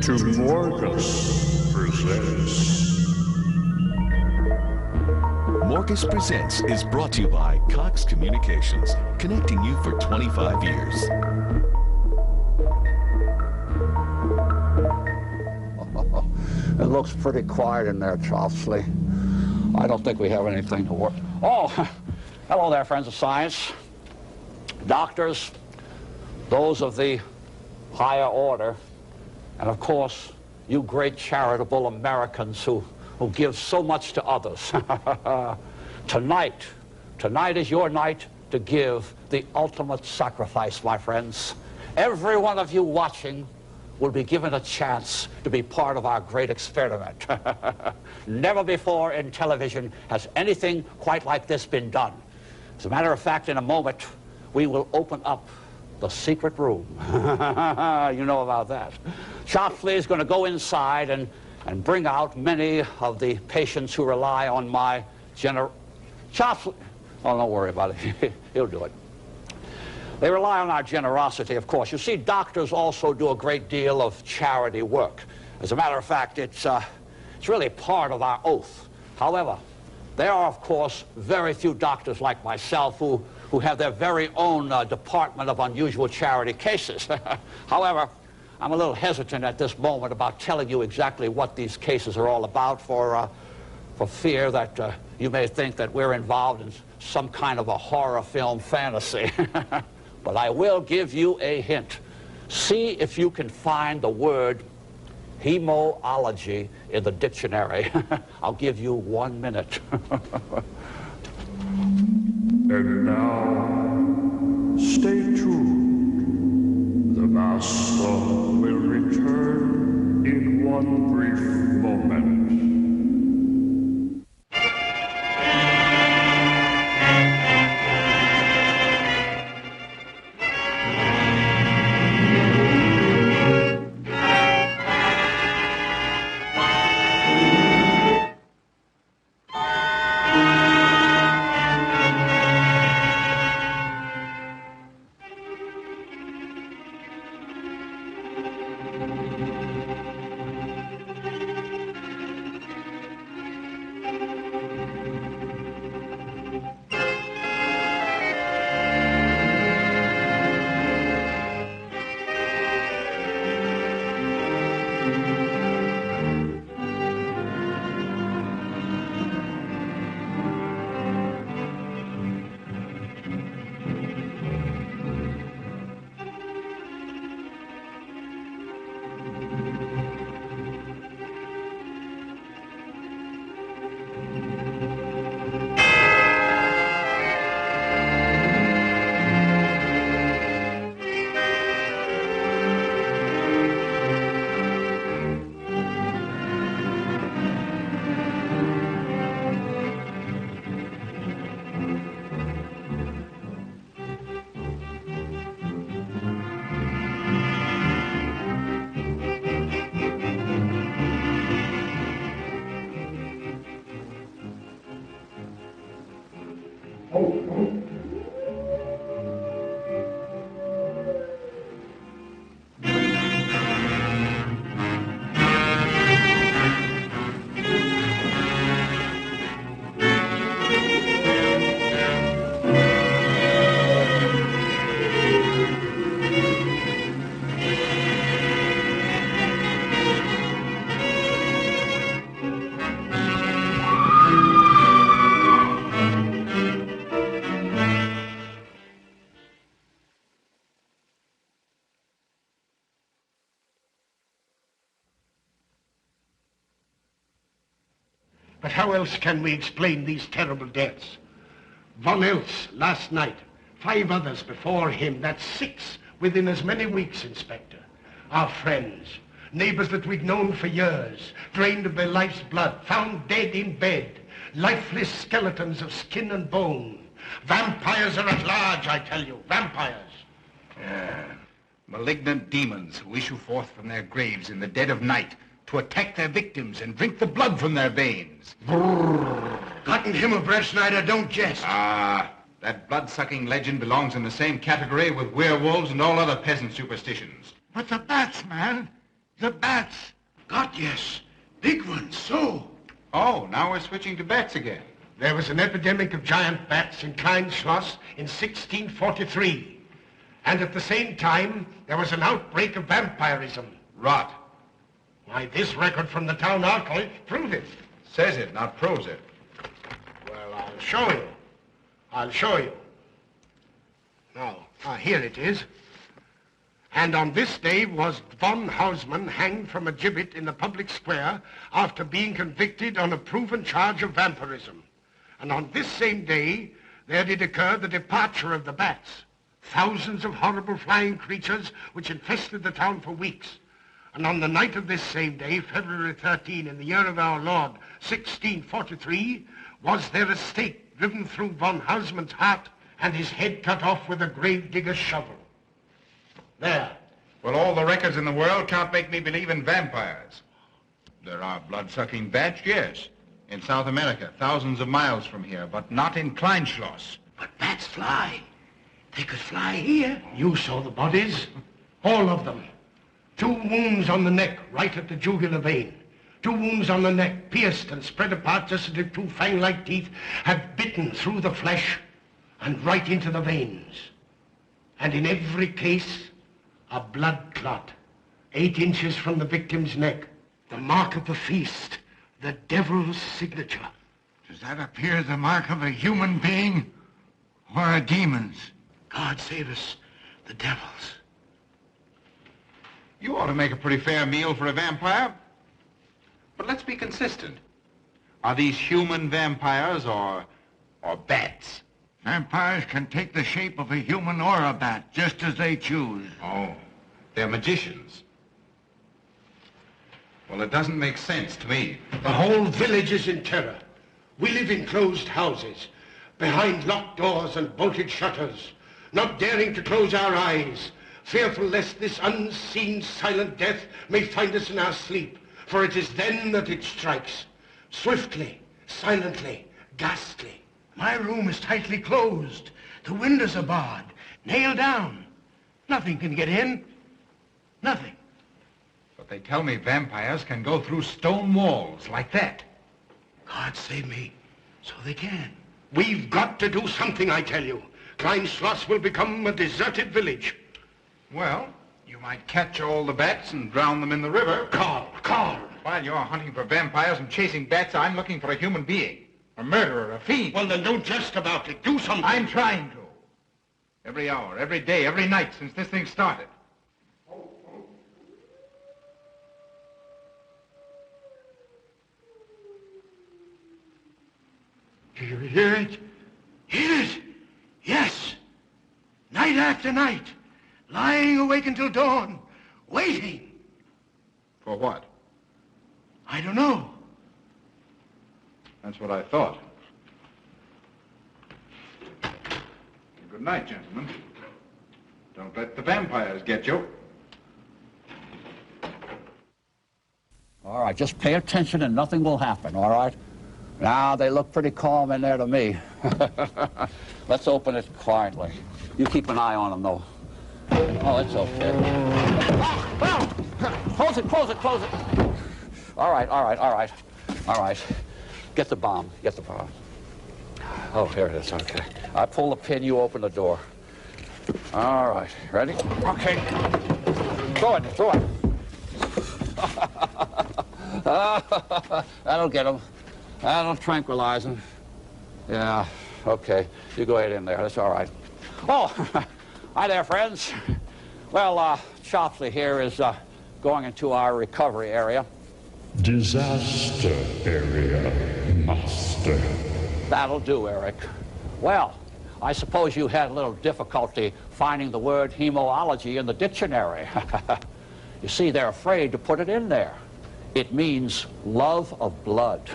to Morgus Presents. Morgus Presents is brought to you by Cox Communications, connecting you for 25 years. It looks pretty quiet in there, Chopsley. I don't think we have anything to work. Oh, hello there, friends of science. Doctors, those of the higher order, and of course, you great charitable Americans who give so much to others. Tonight is your night to give the ultimate sacrifice, my friends. Every one of you watching will be given a chance to be part of our great experiment. Never before in television has anything quite like this been done. As a matter of fact, in a moment, we will open up the secret room. You know about that. Chopsley is going to go inside and bring out many of the patients who rely on my Chopsley, oh, don't worry about it. He'll do it. They rely on our generosity, of course. You see, doctors also do a great deal of charity work. As a matter of fact, it's really part of our oath. However, there are, of course, very few doctors like myself who have their very own department of unusual charity cases. However, I'm a little hesitant at this moment about telling you exactly what these cases are all about for fear that you may think that we're involved in some kind of a horror film fantasy. But I will give you a hint. See if you can find the word hemology in the dictionary. I'll give you 1 minute. And now, stay tuned. The Master will return in one brief moment. But how else can we explain these terrible deaths? Von Eltz last night, 5 others before him, that's 6 within as many weeks, Inspector. Our friends, neighbors that we'd known for years, drained of their life's blood, found dead in bed, lifeless skeletons of skin and bone. Vampires are at large, I tell you, vampires. Yeah. Malignant demons who issue forth from their graves in the dead of night to attack their victims and drink the blood from their veins. Cotton Himmelbrecht, Schneider, don't jest. Ah, that blood-sucking legend belongs in the same category with werewolves and all other peasant superstitions. But the bats, man. The bats. God, yes. Big ones, so. Oh, now we're switching to bats again. There was an epidemic of giant bats in Kleinschloss in 1643. And at the same time, there was an outbreak of vampirism. Rot. Why, this record from the town archive proves it. Says it, not proves it. Well, I'll show you. I'll show you. Now, here it is. And on this day was von Hausmann hanged from a gibbet in the public square after being convicted on a proven charge of vampirism. And on this same day, there did occur the departure of the bats. Thousands of horrible flying creatures which infested the town for weeks. And on the night of this same day, February 13, in the year of our Lord, 1643, was there a stake driven through von Hausmann's heart and his head cut off with a grave digger's shovel. There. Well, all the records in the world can't make me believe in vampires. There are blood-sucking bats, yes. In South America, thousands of miles from here, but not in Kleinschloss. But bats fly. They could fly here. You saw the bodies. All of them. 2 wounds on the neck, right at the jugular vein. 2 wounds on the neck, pierced and spread apart just as if 2 fang-like teeth had bitten through the flesh and right into the veins. And in every case, a blood clot, 8 inches from the victim's neck. The mark of the feast, the devil's signature. Does that appear the mark of a human being or a demon's? God save us, the devil's. You ought to make a pretty fair meal for a vampire. But let's be consistent. Are these human vampires or bats? Vampires can take the shape of a human or a bat, just as they choose. Oh, they're magicians. Well, it doesn't make sense to me. The whole village is in terror. We live in closed houses, behind locked doors and bolted shutters, not daring to close our eyes, fearful lest this unseen silent death may find us in our sleep, for it is then that it strikes, swiftly, silently, ghastly. My room is tightly closed. The windows are barred, nailed down. Nothing can get in. Nothing. But they tell me vampires can go through stone walls like that. God save me, so they can. We've got to do something, I tell you. Kleinschloss will become a deserted village. Well, you might catch all the bats and drown them in the river. Carl! While you're hunting for vampires and chasing bats, I'm looking for a human being. A murderer, a fiend. Well, then don't jest about it. Do something. I'm trying to. Every hour, every day, every night since this thing started. Do you hear it? Hear it? Yes. Night after night. Lying awake until dawn. Waiting. For what? I don't know. That's what I thought. Good night, gentlemen. Don't let the vampires get you. All right, just pay attention and nothing will happen, all right? Now, they look pretty calm in there to me. Let's open it quietly. You keep an eye on them, though. Oh, it's okay. Close it. All right. Get the bomb. Oh, here it is, okay. I pull the pin, you open the door. All right, ready? Okay. Throw it. That'll get him. That'll tranquilize him. Yeah, okay. You go ahead in there, that's all right. Oh, hi there, friends. Well, Chopley here is going into our recovery area. Disaster area, master. That'll do, Eric. Well, I suppose you had a little difficulty finding the word hemology in the dictionary. You see, they're afraid to put it in there. It means love of blood.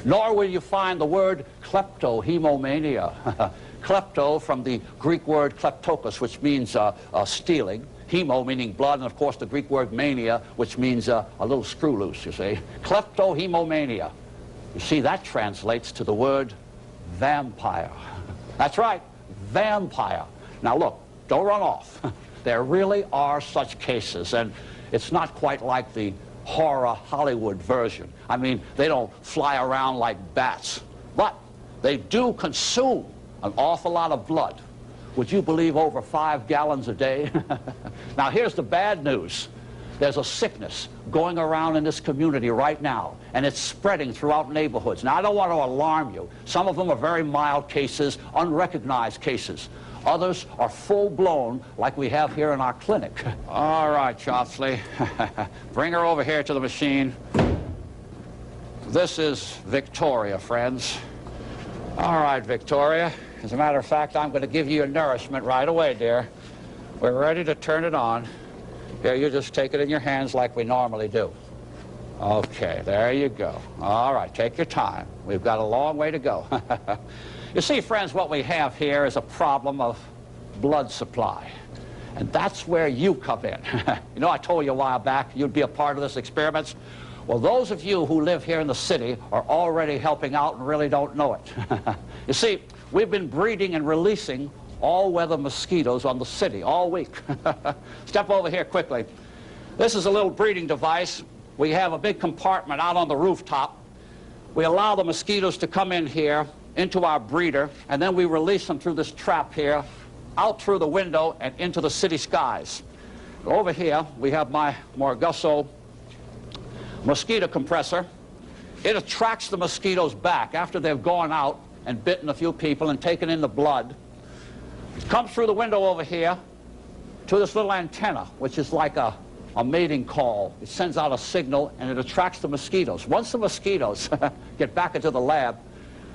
Nor will you find the word kleptohemomania. Klepto from the Greek word kleptokos, which means stealing. Hemo meaning blood, and of course the Greek word mania, which means a little screw loose, you see. Kleptohemomania. You see, that translates to the word vampire. That's right, vampire. Now look, don't run off. There really are such cases, and It's not quite like the horror Hollywood version. I mean, they don't fly around like bats, but they do consume an awful lot of blood. Would you believe over 5 gallons a day? Now, here's the bad news. There's a sickness going around in this community right now, and it's spreading throughout neighborhoods. Now, I don't want to alarm you. Some of them are very mild cases, unrecognized cases. Others are full-blown, like we have here in our clinic. All right, Chopsley. Bring her over here to the machine. This is Victoria, friends. All right, Victoria. As a matter of fact, I'm going to give you your nourishment right away, dear. We're ready to turn it on. Here, you just take it in your hands like we normally do. Okay, there you go. All right, take your time. We've got a long way to go. You see, friends, what we have here is a problem of blood supply. And that's where you come in. You know, I told you a while back you'd be a part of this experiment. Well, those of you who live here in the city are already helping out and really don't know it. You see, we've been breeding and releasing all-weather mosquitoes on the city all week. Step over here quickly. This is a little breeding device. We have a big compartment out on the rooftop. We allow the mosquitoes to come in here into our breeder, and then we release them through this trap here, out through the window and into the city skies. Over here, we have my Morgus mosquito compressor. It attracts the mosquitoes back after they've gone out and bitten a few people and taken in the blood. It comes through the window over here to this little antenna, which is like a mating call. It sends out a signal, and it attracts the mosquitoes. Once the mosquitoes get back into the lab,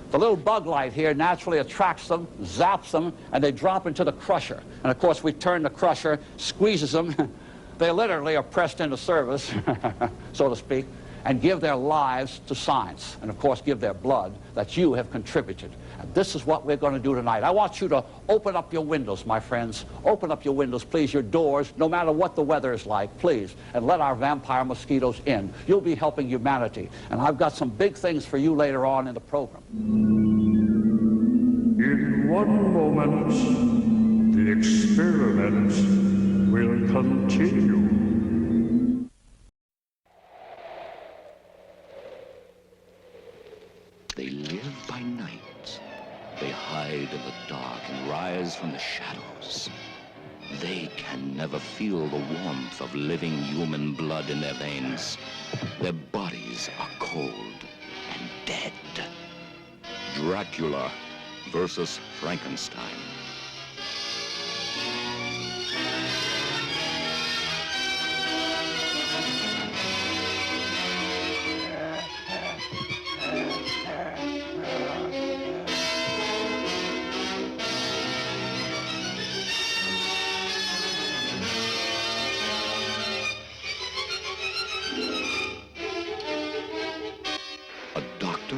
the little bug light here naturally attracts them, zaps them, and they drop into the crusher. And of course, we turn the crusher, squeezes them. They literally are pressed into service, so to speak, and give their lives to science. And of course, give their blood that you have contributed. And this is what we're going to do tonight. I want you to open up your windows, my friends. Open up your windows, please, your doors, no matter what the weather is like, please, and let our vampire mosquitoes in. You'll be helping humanity. And I've got some big things for you later on in the program. In one moment, the experiment will continue. They live by night. They hide in the dark and rise from the shadows. They can never feel the warmth of living human blood in their veins. Their bodies are cold and dead. Dracula versus Frankenstein.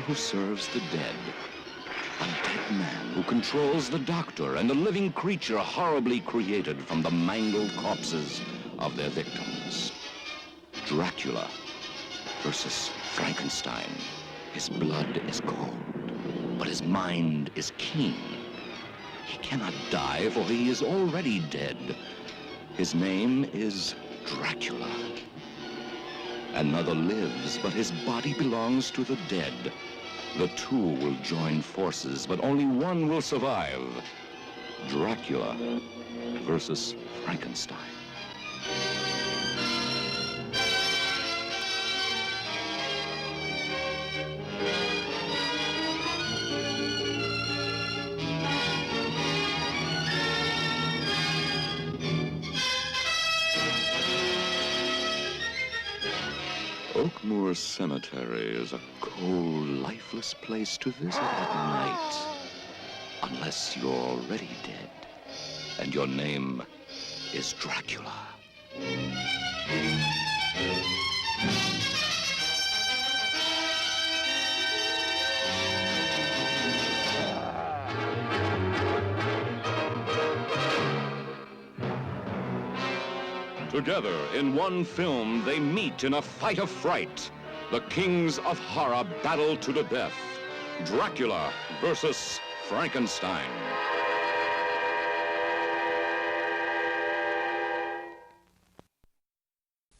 Who serves the dead. A dead man who controls the doctor and a living creature horribly created from the mangled corpses of their victims. Dracula versus Frankenstein. His blood is cold, but his mind is keen. He cannot die, for he is already dead. His name is Dracula. Another lives, but his body belongs to the dead. The two will join forces, but only one will survive. Dracula versus Frankenstein. Oakmoor Cemetery is a cold, lifeless place to visit at night. Unless you're already dead, and your name is Dracula. Together, in one film, they meet in a fight of fright. The kings of horror battle to the death. Dracula versus Frankenstein.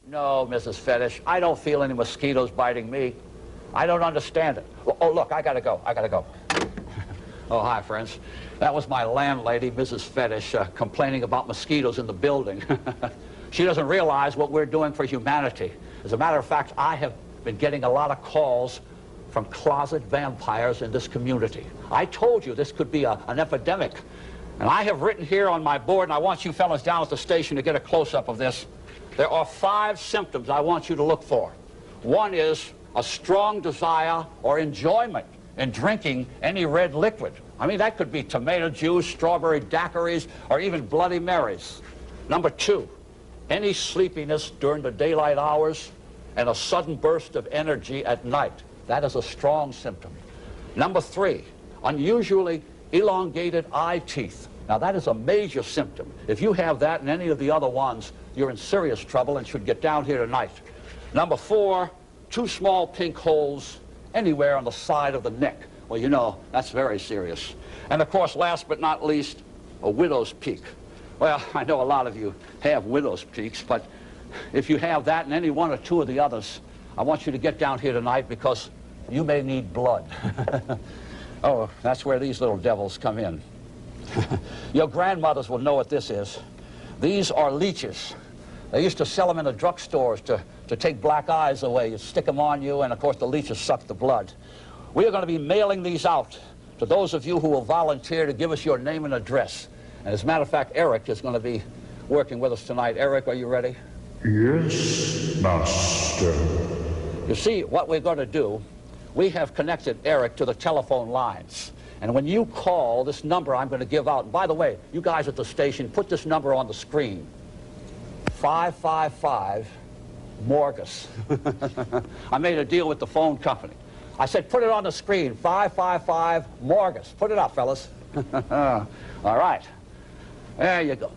No, Mrs. Fetish, I don't feel any mosquitoes biting me. I don't understand it. Oh, look, I gotta go. Oh, hi, friends. That was my landlady, Mrs. Fetish, complaining about mosquitoes in the building. She doesn't realize what we're doing for humanity. As a matter of fact, I have been getting a lot of calls from closet vampires in this community. I told you this could be an epidemic. And I have written here on my board, and I want you fellas down at the station to get a close-up of this. There are 5 symptoms I want you to look for. One is a strong desire or enjoyment in drinking any red liquid. I mean, that could be tomato juice, strawberry daiquiris, or even Bloody Marys. Number 2, any sleepiness during the daylight hours and a sudden burst of energy at night. That is a strong symptom. Number 3, unusually elongated eye teeth. Now, that is a major symptom. If you have that and any of the other ones, you're in serious trouble and should get down here tonight. Number 4, 2 small pink holes anywhere on the side of the neck. Well, you know, that's very serious. And of course, last but not least, a widow's peak. Well, I know a lot of you have widow's peaks, but if you have that and any 1 or 2 of the others, I want you to get down here tonight because you may need blood. Oh, that's where these little devils come in. Your grandmothers will know what this is. These are leeches. They used to sell them in the drugstores to take black eyes away. You stick them on you, and of course the leeches suck the blood. We are going to be mailing these out to those of you who will volunteer to give us your name and address. And as a matter of fact, Eric is going to be working with us tonight. Eric, are you ready? Yes, Master. You see, what we're going to do, we have connected Eric to the telephone lines. And when you call this number I'm going to give out, and by the way, you guys at the station, put this number on the screen. 555 Morgus. I made a deal with the phone company. I said, put it on the screen, 555 Morgus. Put it up, fellas. All right. There you go.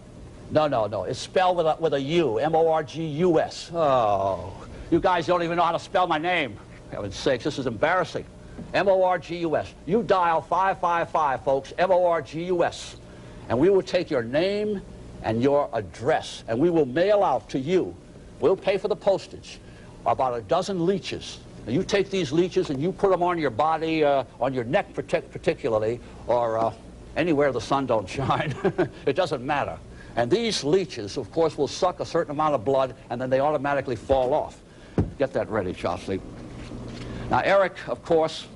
No. It's spelled with a U, M-O-R-G-U-S. Oh, you guys don't even know how to spell my name. For heaven's sakes, this is embarrassing. M-O-R-G-U-S. You dial 555, folks, M-O-R-G-U-S. And we will take your name and your address, and we will mail out to you. We'll pay for the postage. About a dozen leeches. Now, you take these leeches and you put them on your body, on your neck particularly, or anywhere the sun don't shine. It doesn't matter. And these leeches, of course, will suck a certain amount of blood, and then they automatically fall off. Get that ready, Chopsley. Now, Eric, of course,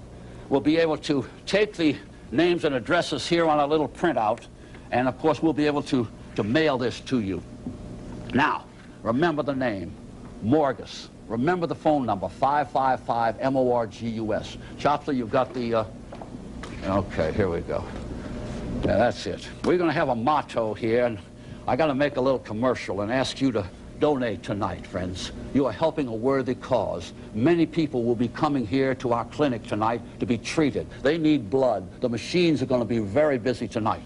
will be able to take the names and addresses here on a little printout, and, of course, we'll be able to mail this to you. Now, remember the name, Morgus. Remember the phone number, 555 M-O-R-G-U-S. Chopsley, you've got the, okay, here we go. Yeah, that's it. We're going to have a motto here, and I got to make a little commercial and ask you to donate tonight, friends. You are helping a worthy cause. Many people will be coming here to our clinic tonight to be treated. They need blood. The machines are going to be very busy tonight.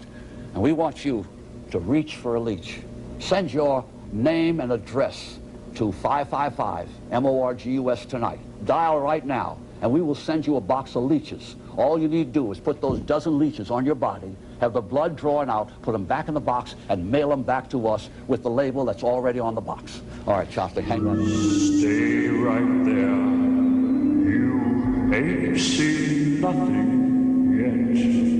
And we want you to reach for a leech. Send your name and address to 555 M-O-R-G-U-S tonight. Dial right now, and we will send you a box of leeches. All you need to do is put those dozen leeches on your body, have the blood drawn out, put them back in the box, and mail them back to us with the label that's already on the box. All right, Chopstick, hang on. Stay right there. You ain't seen nothing yet.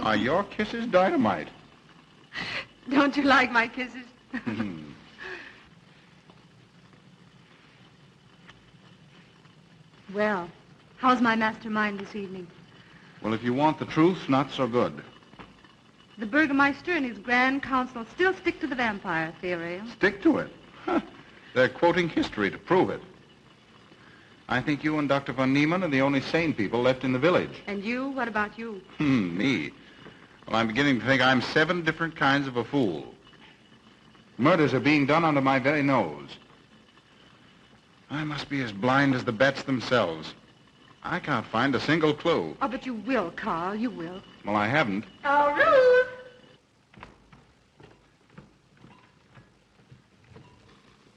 Are your kisses dynamite? Don't you like my kisses? Well, how's my mastermind this evening? Well, if you want the truth, not so good. The Burgermeister and his Grand Council still stick to the vampire theory. Stick to it. Huh. They're quoting history to prove it. I think you and Dr. von Niemann are the only sane people left in the village. And you? What about you? Me? Well, I'm beginning to think I'm 7 different kinds of a fool. Murders are being done under my very nose. I must be as blind as the bats themselves. I can't find a single clue. Oh, but you will, Carl. You will. Well, I haven't. Oh, Ruth!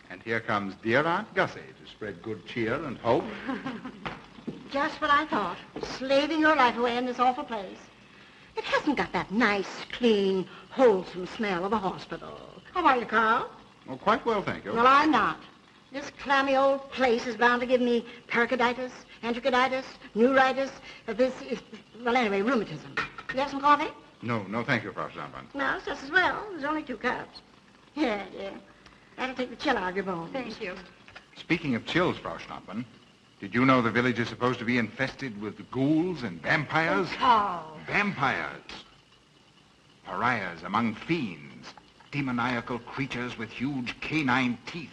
And here comes dear Aunt Gussie to spread good cheer and hope. Just what I thought. Slaving your life away in this awful place. It hasn't got that nice, clean, wholesome smell of a hospital. How are you, Carl? Oh, quite well, thank you. Well, I'm not. This clammy old place is bound to give me pericarditis, enterocolitis, neuritis, well, anyway, rheumatism. You have some coffee? No, thank you, Frau Stammmann. No, just as well. There's only 2 cups. Here, dear. That'll take the chill out of your bones. Thank you. Speaking of chills, Frau Stammmann, did you know the village is supposed to be infested with ghouls and vampires? Oh, Carl. Vampires. Pariahs among fiends. Demoniacal creatures with huge canine teeth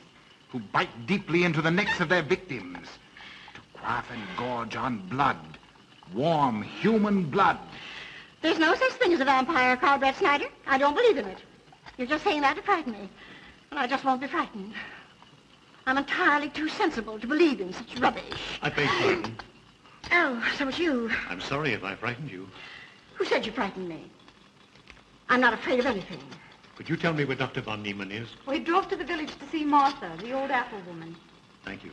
who bite deeply into the necks of their victims to quaff and gorge on blood. Warm human blood. There's no such thing as a vampire, Carl Brett Snyder. I don't believe in it. You're just saying that to frighten me. And I just won't be frightened. I'm entirely too sensible to believe in such rubbish. I beg pardon. Oh, so it's you. I'm sorry if I frightened you. Who said you frightened me? I'm not afraid of anything. Could you tell me where Dr. von Niemann is? Well, he drove to the village to see Martha, the old apple woman. Thank you.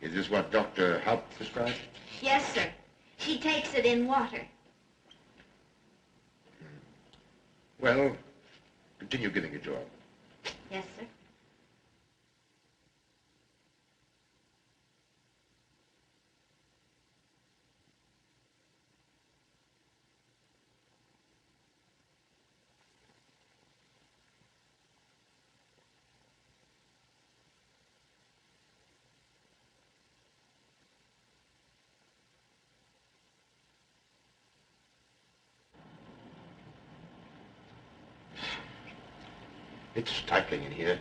Is this what Dr. Haupt prescribed? Yes, sir. She takes it in water. Well, continue giving it to her. Yes, sir. It's stifling in here.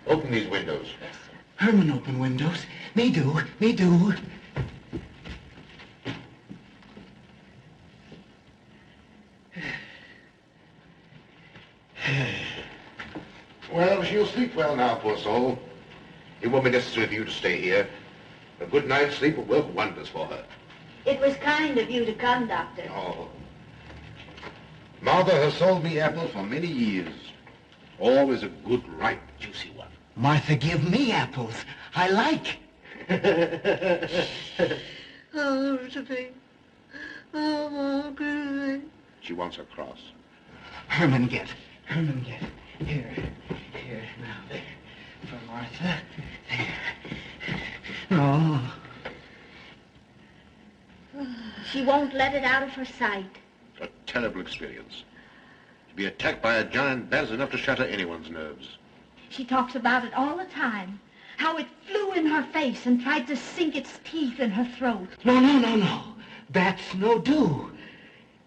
Open these windows. Yes, sir. Herman open windows. Me do. Well, she'll sleep well now, poor soul. It won't be necessary for you to stay here. A good night's sleep will work wonders for her. It was kind of you to come, Doctor. Oh. Martha has sold me apples for many years. Always a good, ripe, juicy one. Martha give me apples. I like. Oh, Josephine. Oh, Margaret. She wants her cross. Herman get. Here. Now, there. For Martha. There. Oh. She won't let it out of her sight. A terrible experience. To be attacked by a giant bat is enough to shatter anyone's nerves. She talks about it all the time. How it flew in her face and tried to sink its teeth in her throat. No. Bats no do.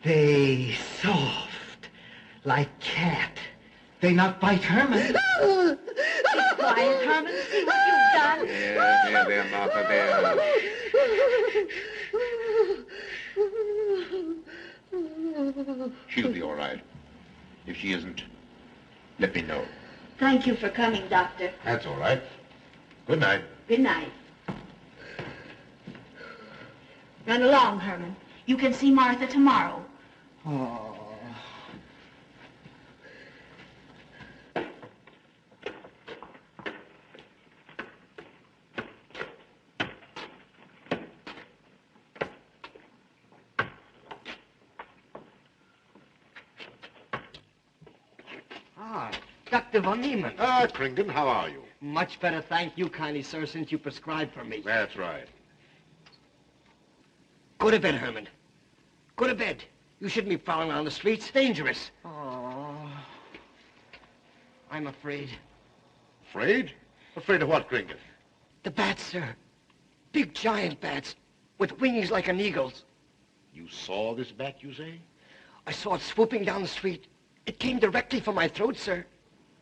They soft, like cat. They not bite Herman. Keep quiet, Herman. See what you've done. There, Martha, there. She'll be all right. If she isn't, let me know. Thank you for coming, Doctor. That's all right. Good night. Good night. Run along, Herman. You can see Martha tomorrow. Oh. Dr. von Niemann. Ah, Krington, how are you? Much better, thank you kindly, sir, since you prescribed for me. That's right. Go to bed, Herman. Go to bed. You shouldn't be prowling around the streets. Dangerous. Oh. I'm afraid. Afraid? Afraid of what, Kringle? The bats, sir. Big giant bats with wings like an eagle's. You saw this bat, you say? I saw it swooping down the street. It came directly for my throat, sir.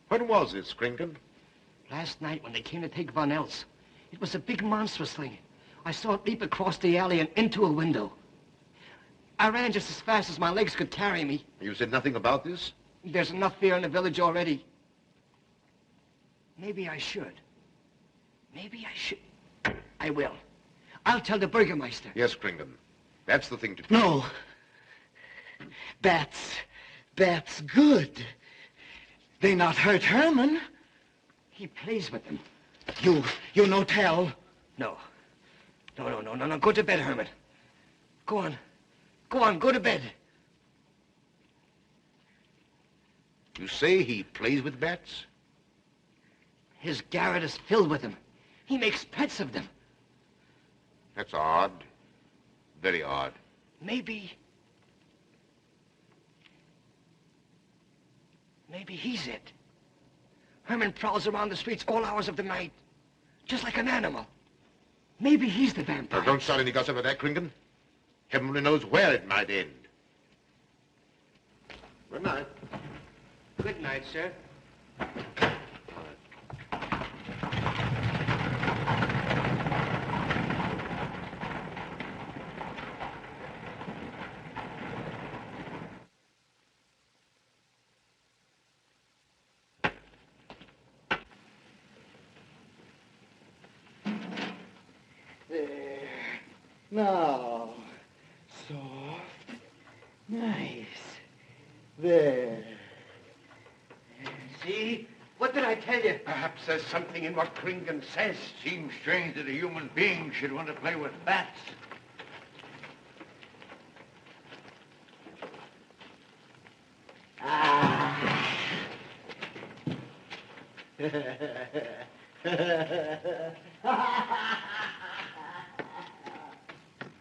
When was this, Kringle? Last night when they came to take Von Els. It was a big monstrous thing. I saw it leap across the alley and into a window. I ran just as fast as my legs could carry me. You said nothing about this? There's enough fear in the village already. Maybe I should. Maybe I should. I will. I'll tell the Burgermeister. Yes, Kringle. That's the thing to do. No. Bats. Bats good. They not hurt Herman. He plays with them. You no tell. No. No. Go to bed, Herman. Go on. Go to bed. You say he plays with bats? His garret is filled with them. He makes pets of them. That's odd. Very odd. Maybe he's it. Herman prowls around the streets all hours of the night, just like an animal. Maybe he's the vampire. Now, don't start any gossip of that, Kringle. Heaven only knows where it might end. Good night. Good night, sir. There. Now. Soft. Nice. There. See? What did I tell you? Perhaps there's something in what Kringle says. Seems strange that a human being should want to play with bats.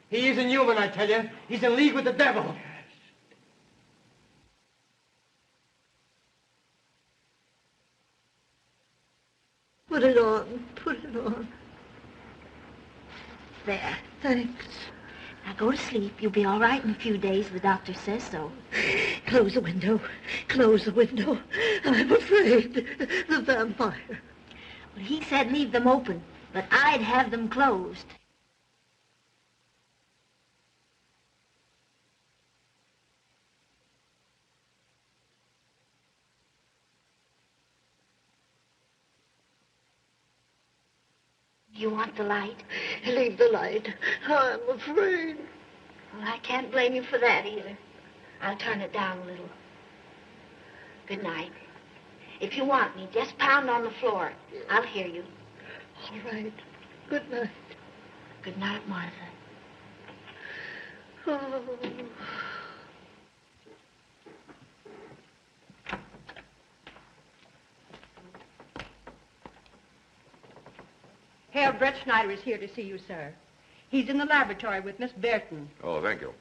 He isn't human, I tell you. He's in league with the devil. Put it on. Put it on. There. Thanks. Now go to sleep. You'll be all right in a few days. The doctor says so. Close the window. Close the window. I'm afraid. The vampire. Well, he said leave them open, but I'd have them closed. You want the light? Leave the light. I'm afraid. Well, I can't blame you for that either. I'll turn it down a little. Good night. If you want me, just pound on the floor. I'll hear you. All right. Good night. Good night, Martha. Oh. Herr Brett Schneider is here to see you, sir. He's in the laboratory with Miss Burton. Oh, thank you.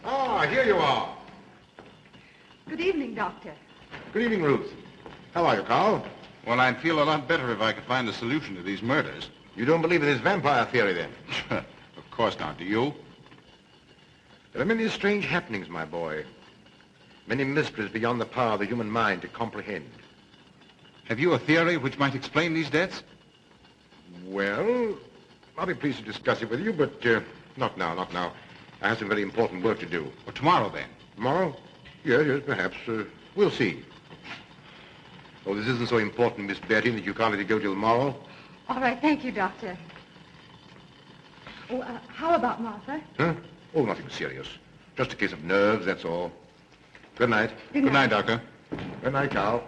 Ah, here you are. Good evening, Doctor. Good evening, Ruth. How are you, Carl? Well, I'd feel a lot better if I could find a solution to these murders. You don't believe in this vampire theory, then? Of course not. Do you? There are many strange happenings, my boy. Many mysteries beyond the power of the human mind to comprehend. Have you a theory which might explain these deaths? Well, I'll be pleased to discuss it with you, but not now, not now. I have some very important work to do. Well, tomorrow, then. Tomorrow? Yes, perhaps. We'll see. Oh, this isn't so important, Miss Betty, that you can't let it go till tomorrow. All right, thank you, Doctor. Oh, how about Martha? Huh? Oh, nothing serious. Just a case of nerves, that's all. Good night. Good Good night, Doctor. Good night, Carl.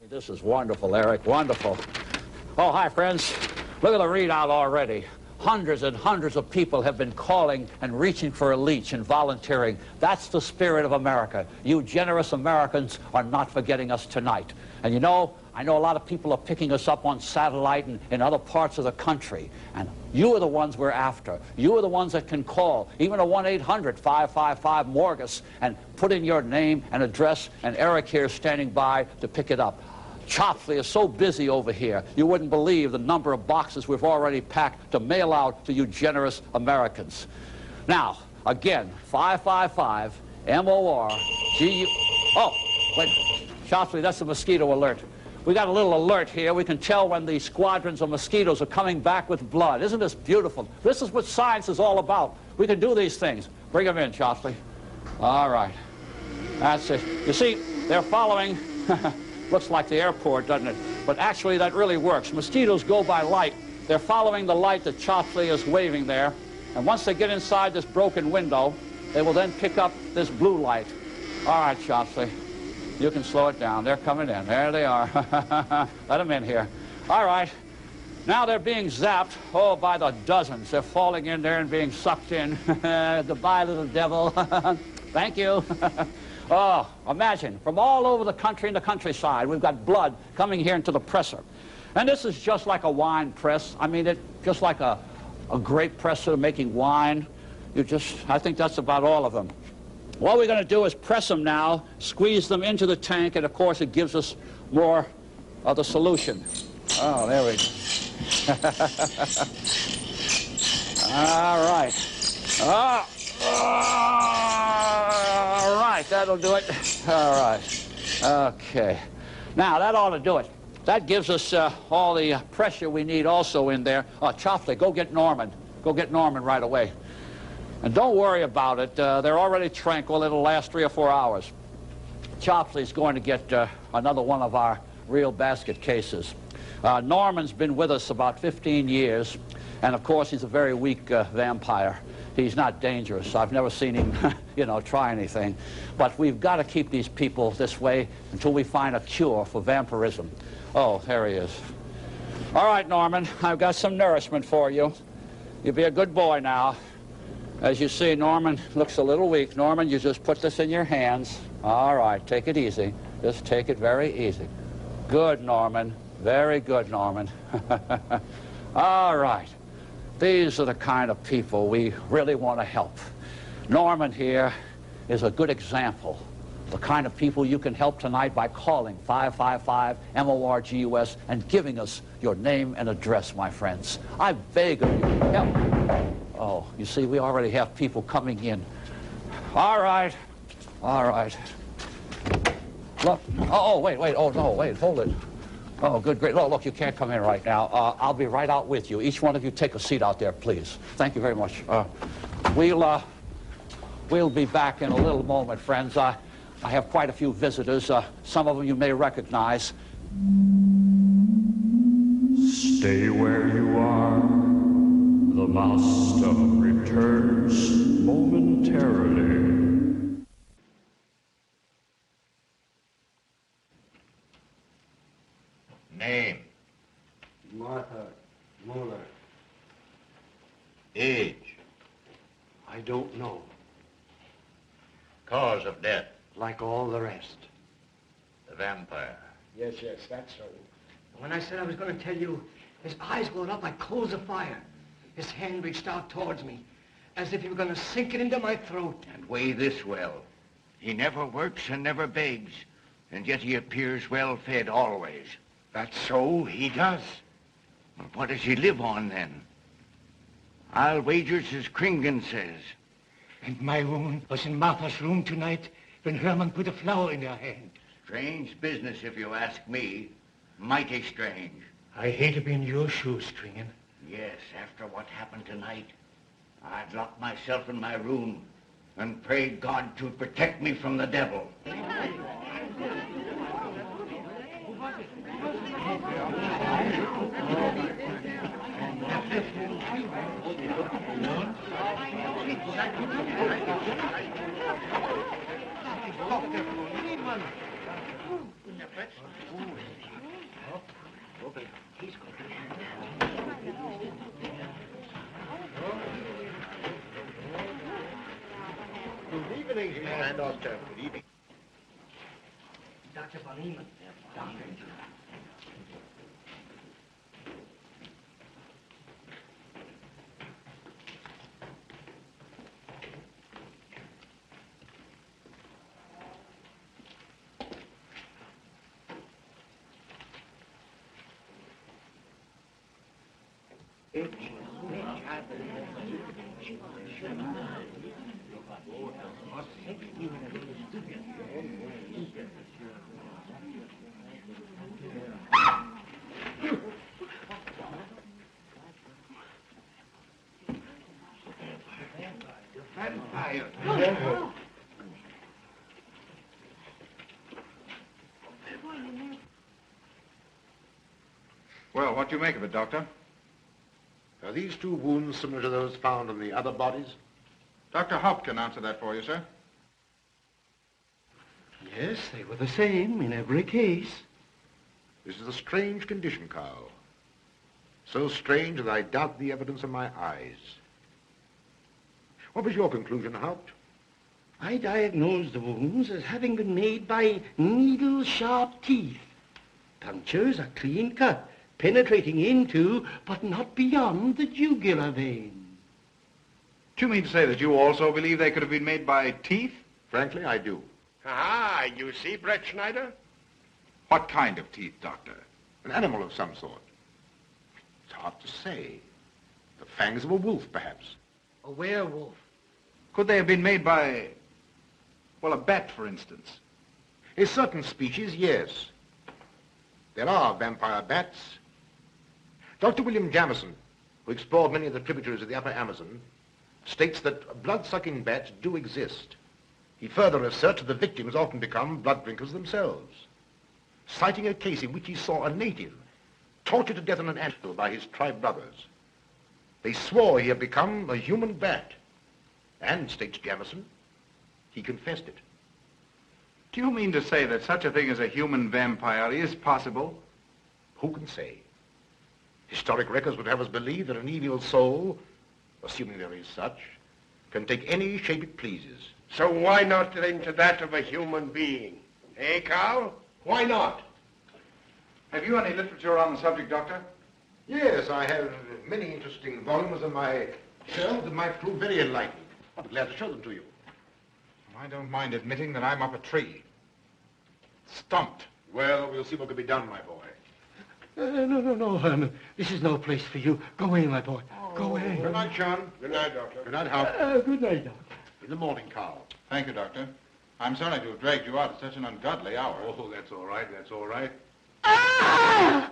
This is wonderful, Eric, wonderful. Oh, hi, friends. Look at the readout already. Hundreds and hundreds of people have been calling and reaching for a leech and volunteering. That's the spirit of America. You generous Americans are not forgetting us tonight. And you know, I know a lot of people are picking us up on satellite and in other parts of the country. And you are the ones we're after. You are the ones that can call, even a 1-800-555-Morgus, and put in your name and address, and Eric here is standing by to pick it up. Chopsley is so busy over here, you wouldn't believe the number of boxes we've already packed to mail out to you generous Americans. Now, again, 555-MORGU. Oh, wait, Chopsley, that's a mosquito alert. We got a little alert here. We can tell when the squadrons of mosquitoes are coming back with blood. Isn't this beautiful? This is what science is all about. We can do these things. Bring them in, Chopsley. All right. That's it. You see, they're following... Looks like the airport, doesn't it? But actually, that really works. Mosquitoes go by light. They're following the light that Chopsley is waving there. And once they get inside this broken window, they will then pick up this blue light. All right, Chopsley. You can slow it down. They're coming in. There they are. Let them in here. All right. Now they're being zapped, oh, by the dozens. They're falling in there and being sucked in. Goodbye, little devil. Thank you. Oh, imagine, from all over the country and the countryside, we've got blood coming here into the presser. And this is just like a wine press. I mean, just like a grape presser making wine. I think that's about all of them. What we're going to do is press them now, squeeze them into the tank, and of course it gives us more of the solution. Oh, there we go. All right. All right, that'll do it. All right. Okay. Now, that ought to do it. That gives us all the pressure we need also in there. Chopsley, go get Norman. Go get Norman right away. And don't worry about it. They're already tranquil. It'll last 3 or 4 hours. Chopsley's going to get another one of our real basket cases. Norman's been with us about 15 years, and of course he's a very weak vampire. He's not dangerous. I've never seen him, try anything. But we've got to keep these people this way until we find a cure for vampirism. Oh, there he is. All right, Norman, I've got some nourishment for you. You be a good boy now. As you see, Norman looks a little weak. Norman, you just put this in your hands. All right, take it easy. Just take it very easy. Good, Norman. Very good, Norman. All right. These are the kind of people we really want to help. Norman here is a good example. The kind of people you can help tonight by calling 555-MORGUS and giving us your name and address, my friends. I beg of you, help. Oh, you see, we already have people coming in. All right. All right. Look. Oh, wait. Oh, no, wait. Hold it. Oh, good, great. Oh, look, you can't come in right now. I'll be right out with you. Each one of you take a seat out there, please. Thank you very much. We'll be back in a little moment, friends. I have quite a few visitors. Some of them you may recognize. Stay where you are. The master returns momentarily. Name? Martha Muller. Age? I don't know. Cause of death? Like all the rest. The vampire? Yes, that's so. When I said I was going to tell you, his eyes glowed up like coals of fire. His hand reached out towards me, as if he were going to sink it into my throat. And weigh this well. He never works and never begs, and yet he appears well-fed always. That's so, he does. Well, what does he live on, then? I'll wager it's as Kringen says. And my woman was in Martha's room tonight when Herman put a flower in her hand. Strange business, if you ask me. Mighty strange. I hate to be in your shoes, Kringen. Yes, after what happened tonight, I'd lock myself in my room and pray God to protect me from the devil. Good evening, and Doctor. Good evening. Dr. Von Eamon. Doctor. Vampire. Well, what do you make of it, Doctor? Are these two wounds similar to those found on the other bodies? Dr. Haupt can answer that for you, sir. Yes, they were the same in every case. This is a strange condition, Carl. So strange that I doubt the evidence of my eyes. What was your conclusion, Haupt? I diagnosed the wounds as having been made by needle-sharp teeth. Punctures are clean cut, penetrating into, but not beyond, the jugular vein. Do you mean to say that you also believe they could have been made by teeth? Frankly, I do. Ah, you see, Brett Schneider? What kind of teeth, Doctor? An animal of some sort. It's hard to say. The fangs of a wolf, perhaps. A werewolf. Could they have been made by, well, a bat, for instance? A certain species, yes. There are vampire bats. Dr. William Jamison, who explored many of the tributaries of the upper Amazon, states that blood-sucking bats do exist. He further asserts that the victims often become blood drinkers themselves, citing a case in which he saw a native tortured to death in an anthill by his tribe brothers. They swore he had become a human bat, and, states Jamison, he confessed it. Do you mean to say that such a thing as a human vampire is possible? Who can say? Historic records would have us believe that an evil soul, assuming there is such, can take any shape it pleases. So why not into that of a human being? Eh, Carl? Why not? Have you any literature on the subject, Doctor? Yes, I have many interesting volumes on my shelf that might prove very enlightening. I'll be glad to show them to you. I don't mind admitting that I'm up a tree. Stumped. Well, we'll see what can be done, my boy. No, Herman. This is no place for you. Go away, my boy. Go away. Good night, John. Good night, Doctor. Good night, Haupt. Good night, Doctor. In the morning, Carl. Thank you, Doctor. I'm sorry to have dragged you out at such an ungodly hour. Oh, that's all right. That's all right. Ah!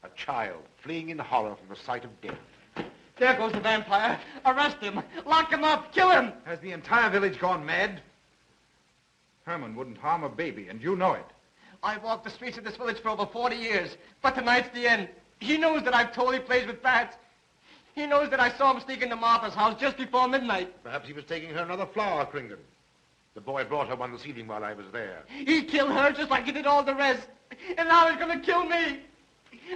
A child fleeing in horror from the sight of death. There goes the vampire. Arrest him. Lock him up. Kill him. Has the entire village gone mad? Herman wouldn't harm a baby, and you know it. I've walked the streets of this village for over 40 years, but tonight's the end. He knows that I've told he plays with bats. He knows that I saw him sneak into Martha's house just before midnight. Perhaps he was taking her another flower, Kringan. The boy brought her one this evening while I was there. He killed her just like he did all the rest. And now he's going to kill me.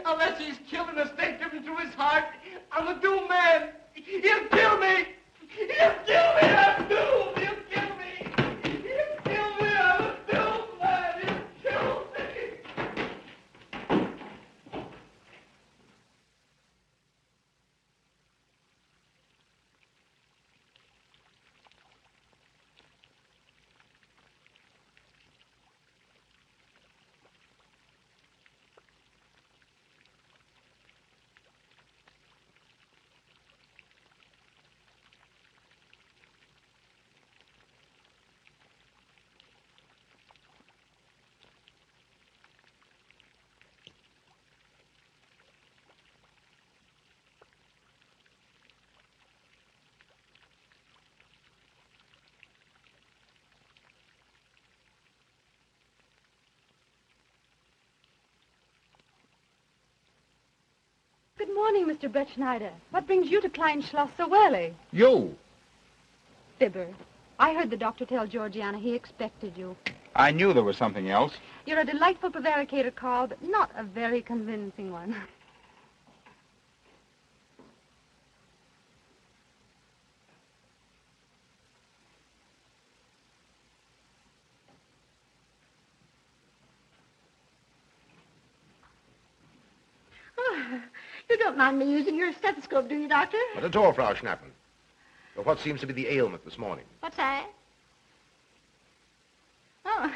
Unless he's killed in a stake given to his heart, I'm a doomed man. He'll kill me. He'll kill me. I'm doomed. He'll kill me. He'll kill me. I'm a doomed man. He'll kill me. morning, Mr. Brettschneider. What brings you to Kleinschloss so early? You. Fibber, I heard the doctor tell Georgiana he expected you. I knew there was something else. You're a delightful prevaricator, Carl, but not a very convincing one. Oh, you don't mind me using your stethoscope, do you, Doctor? Not at all, Frau Schnappen. But what seems to be the ailment this morning? What's that? Oh.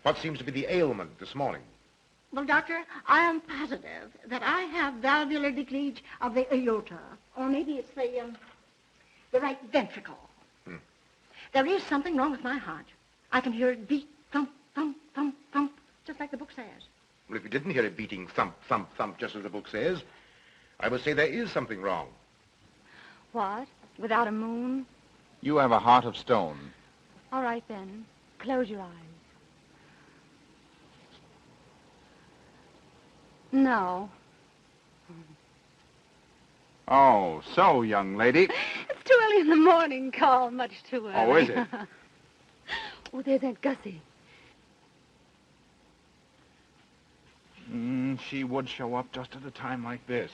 What seems to be the ailment this morning? Well, Doctor, I am positive that I have valvular leakage of the aorta. Or maybe it's the right ventricle. There is something wrong with my heart. I can hear it beat, thump, thump, thump, thump, just like the book says. Well, if you didn't hear it beating thump, thump, thump, just as the book says, I would say there is something wrong. What? Without a moon? You have a heart of stone. All right, then. Close your eyes. No. Oh, so, young lady. It's too early in the morning, Carl. Much too early. Oh, is it? Oh, there's Aunt Gussie. She would show up just at a time like this.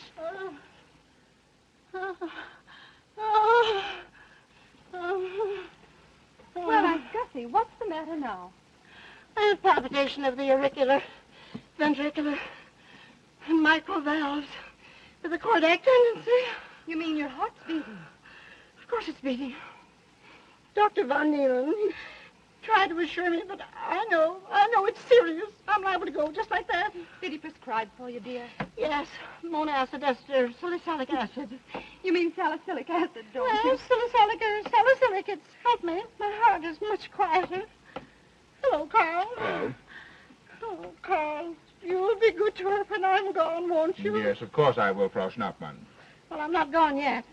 Well, Aunt Gussie, what's the matter now? I have palpitation of the auricular, ventricular, and microvalves with a cardiac tendency. You mean your heart's beating? Of course it's beating. Dr. Von Neelen tried to assure me, but I know it's serious. I'm liable to go just like that. Did he prescribe for you, dear? Yes, monacid ester, salicylic acid. You mean salicylic acid, don't you? Yes, salicylic. It's helped me. My heart is much quieter. Hello, Carl. Hello. Oh, Carl, you'll be good to her when I'm gone, won't you? Yes, of course I will, Frau Schnappmann. Well, I'm not gone yet.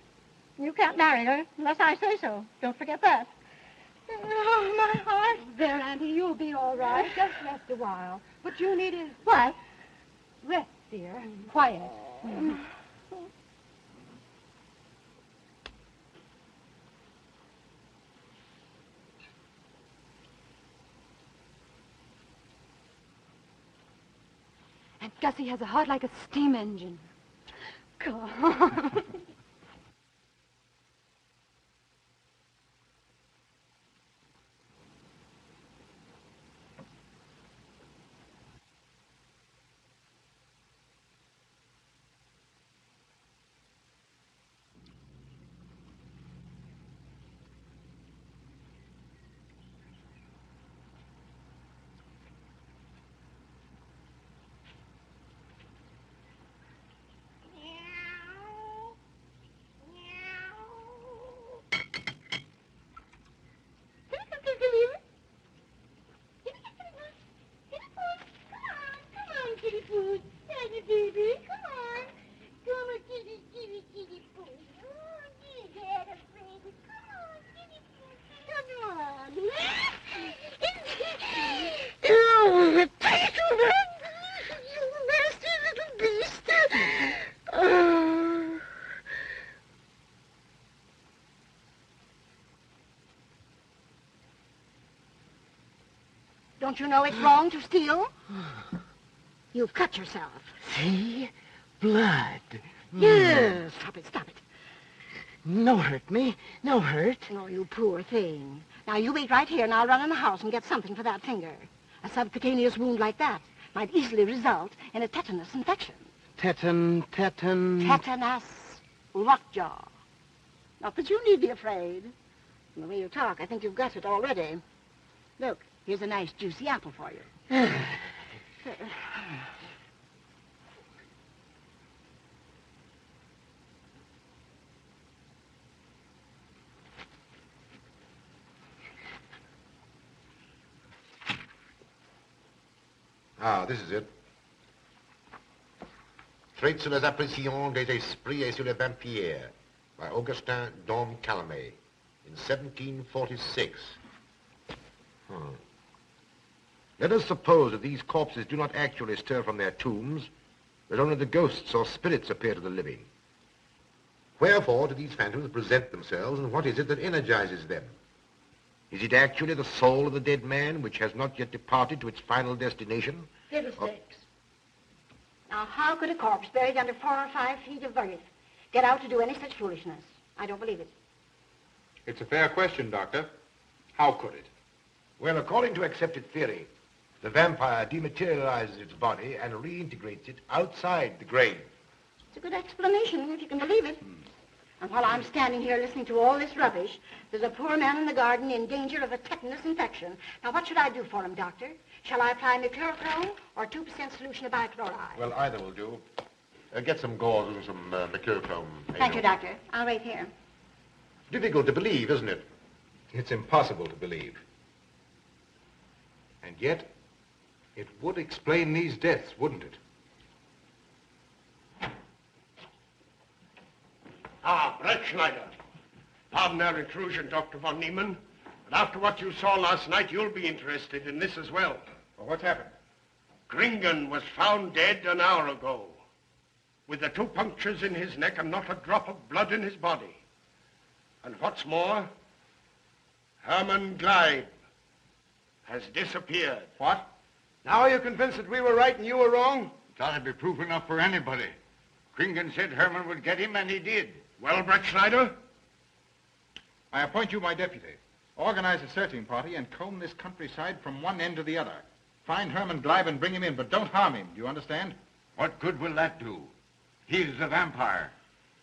You can't marry her unless I say so. Don't forget that. Oh, my heart. There, Auntie, you'll be all right. Just rest a while. What you need is... What? Rest, dear. Quiet. And Gussie has a heart like a steam engine. Carl. Don't you know it's wrong to steal? You've cut yourself. See? Blood. Yes. Stop it. No hurt me. No hurt. Oh, you poor thing. Now, you wait right here, and I'll run in the house and get something for that finger. A subcutaneous wound like that might easily result in a tetanus infection. Tetanus. Lockjaw. Not that you need be afraid. From the way you talk, I think you've got it already. Look, here's a nice juicy apple for you. Ah, this is it. Traits sur les apparitions des esprits et sur les vampires by Augustin Dom Calame in 1746. Let us suppose that these corpses do not actually stir from their tombs, that only the ghosts or spirits appear to the living. Wherefore do these phantoms present themselves, and what is it that energizes them? Is it actually the soul of the dead man, which has not yet departed to its final destination? Fiddlesticks. Now, how could a corpse buried under 4 or 5 feet of earth get out to do any such foolishness? I don't believe it. It's a fair question, Doctor. How could it? Well, according to accepted theory, the vampire dematerializes its body and reintegrates it outside the grave. It's a good explanation, if you can believe it. And while I'm standing here listening to all this rubbish, there's a poor man in the garden in danger of a tetanus infection. Now, what should I do for him, Doctor? Shall I apply mercurochrome or 2% solution of bichloride? Well, either will do. Get some gauze and some mercurochrome. Thank you, Doctor. I'll wait here. Difficult to believe, isn't it? It's impossible to believe. And yet, it would explain these deaths, wouldn't it? Ah, Brettschneider. Pardon our intrusion, Dr. von Niemann, but after what you saw last night, you'll be interested in this as well. Well, what's happened? Gringen was found dead an hour ago, with the 2 punctures in his neck and not a drop of blood in his body. And what's more, Hermann Gleib has disappeared. What? Now are you convinced that we were right and you were wrong? That'd be proof enough for anybody. Gringen said Herman would get him, and he did. Well, Brettschneider? I appoint you my deputy. Organize a searching party and comb this countryside from one end to the other. Find Herman Gleib and bring him in, but don't harm him. Do you understand? What good will that do? He's the vampire.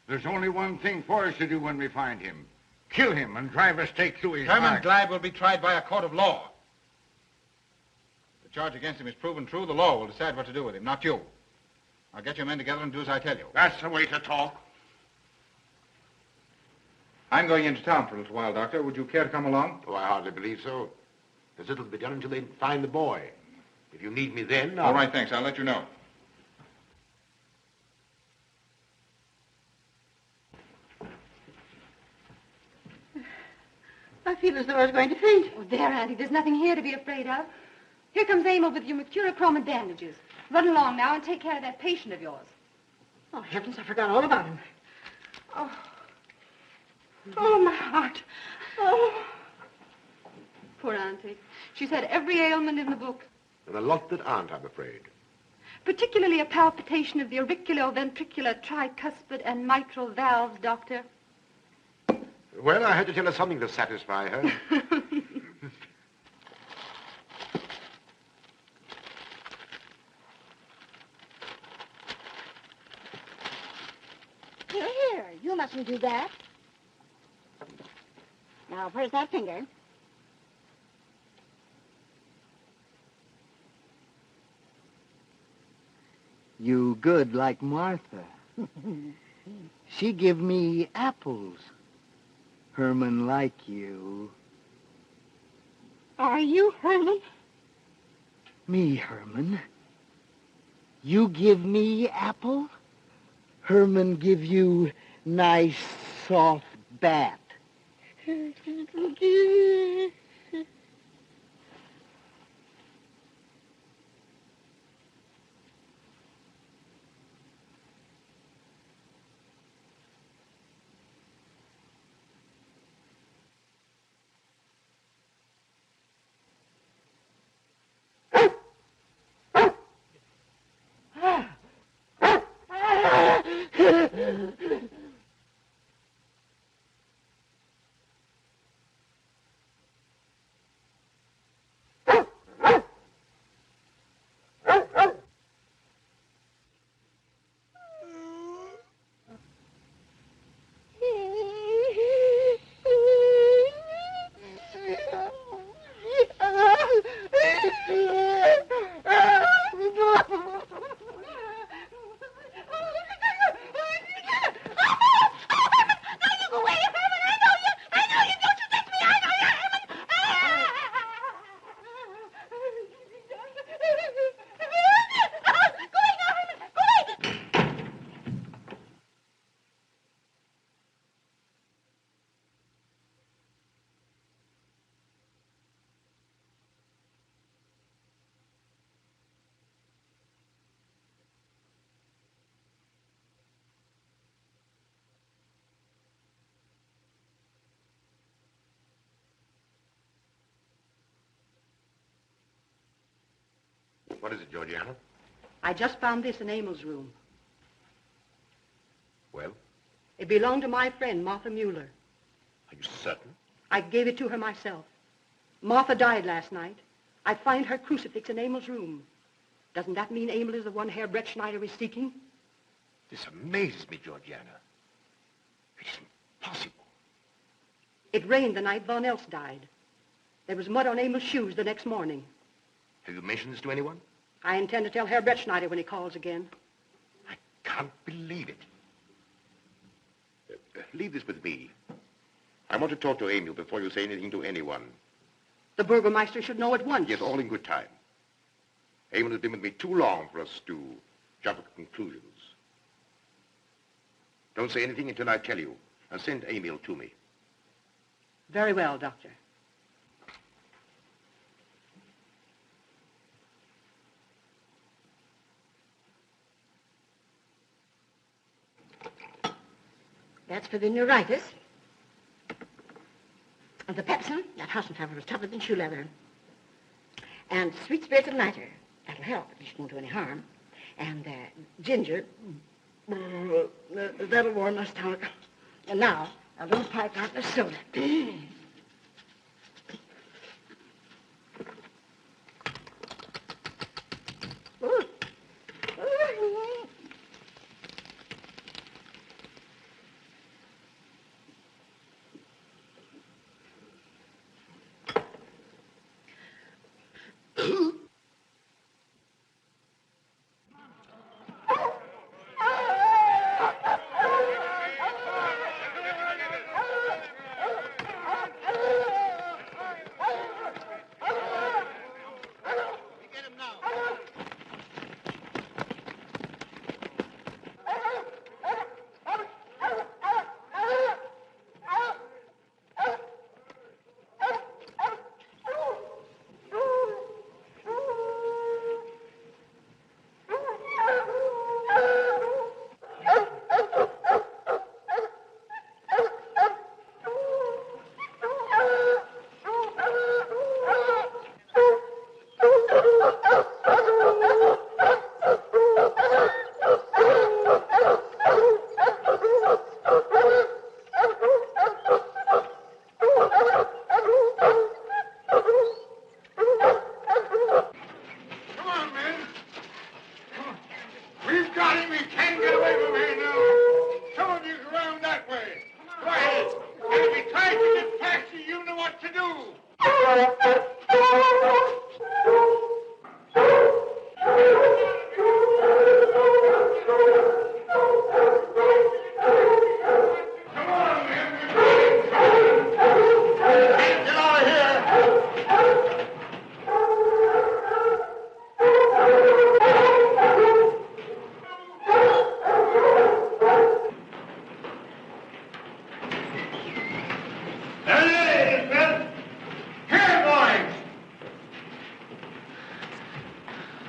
There's only one thing for us to do when we find him. Kill him and drive a stake through his Herman heart. Gleib will be tried by a court of law. If the charge against him is proven true, the law will decide what to do with him, not you. Now get your men together and do as I tell you. That's the way to talk. I'm going into town for a little while, Doctor. Would you care to come along? Oh, I hardly believe so. There's little to be done until they find the boy. If you need me then, All right, thanks. I'll let you know. I feel as though I was going to faint. Oh, there, Auntie. There's nothing here to be afraid of. Here comes Emil with your mercurochrome and bandages. Run along now and take care of that patient of yours. Oh, heavens, I forgot all about him. Oh, my heart. Oh. Poor Auntie. She's had every ailment in the book. And a lot that aren't, I'm afraid. Particularly a palpitation of the auriculoventricular, tricuspid, and mitral valves, Doctor. Well, I had to tell her something to satisfy her. Here, you mustn't do that. Now, where's that finger? You good like Martha. She give me apples. Herman like you. Are you Herman? Me, Herman. You give me apple? Herman give you nice, soft bat. What is it, Georgiana? I just found this in Emil's room. Well? It belonged to my friend, Martha Mueller. Are you certain? I gave it to her myself. Martha died last night. I find her crucifix in Emil's room. Doesn't that mean Emil is the one Herr Brettschneider is seeking? This amazes me, Georgiana. It isn't possible. It rained the night Von Elst died. There was mud on Emil's shoes the next morning. Have you mentioned this to anyone? I intend to tell Herr Brettschneider when he calls again. I can't believe it. Leave this with me. I want to talk to Emil before you say anything to anyone. The Burgermeister should know at once. Yes, all in good time. Emil has been with me too long for us to jump at conclusions. Don't say anything until I tell you, and send Emil to me. Very well, Doctor. That's for the neuritis. And the pepsin, that Hassenpfeffer was tougher than shoe leather. And sweet spirits of nitre, that'll help, at least won't do any harm. And ginger, that'll warm my stomach. And now, a little pipe out of soda.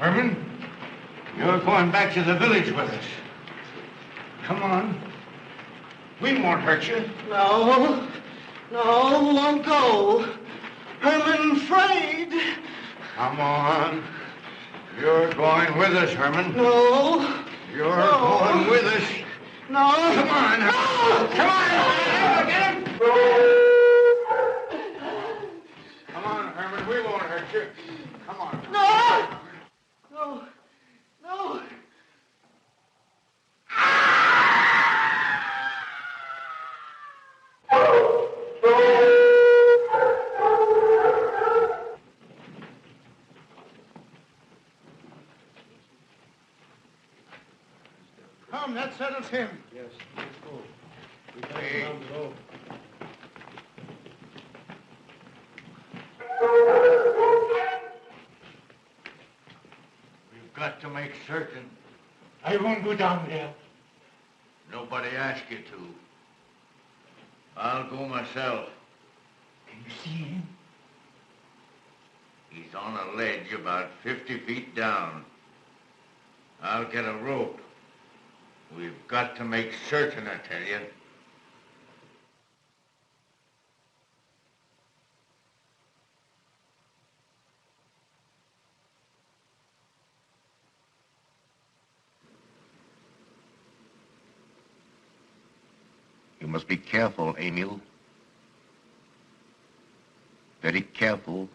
Herman, you're going back to the village with us. Come on. We won't hurt you. No, won't go. Herman afraid. Come on. You're going with us, Herman. No. You're going with us. No. Come on. No. Come on. Get him. Come on, Herman. We won't hurt you. Come on. No. Come, that settles him. Yes, let's go. We got Hey. down below. We've got to make certain. I won't go down there. Nobody asked you to. I'll go myself. Can you see him? He's on a ledge about 50 feet down. I'll get a rope. We've got to make certain, I tell you. must be careful, Emil. Very careful.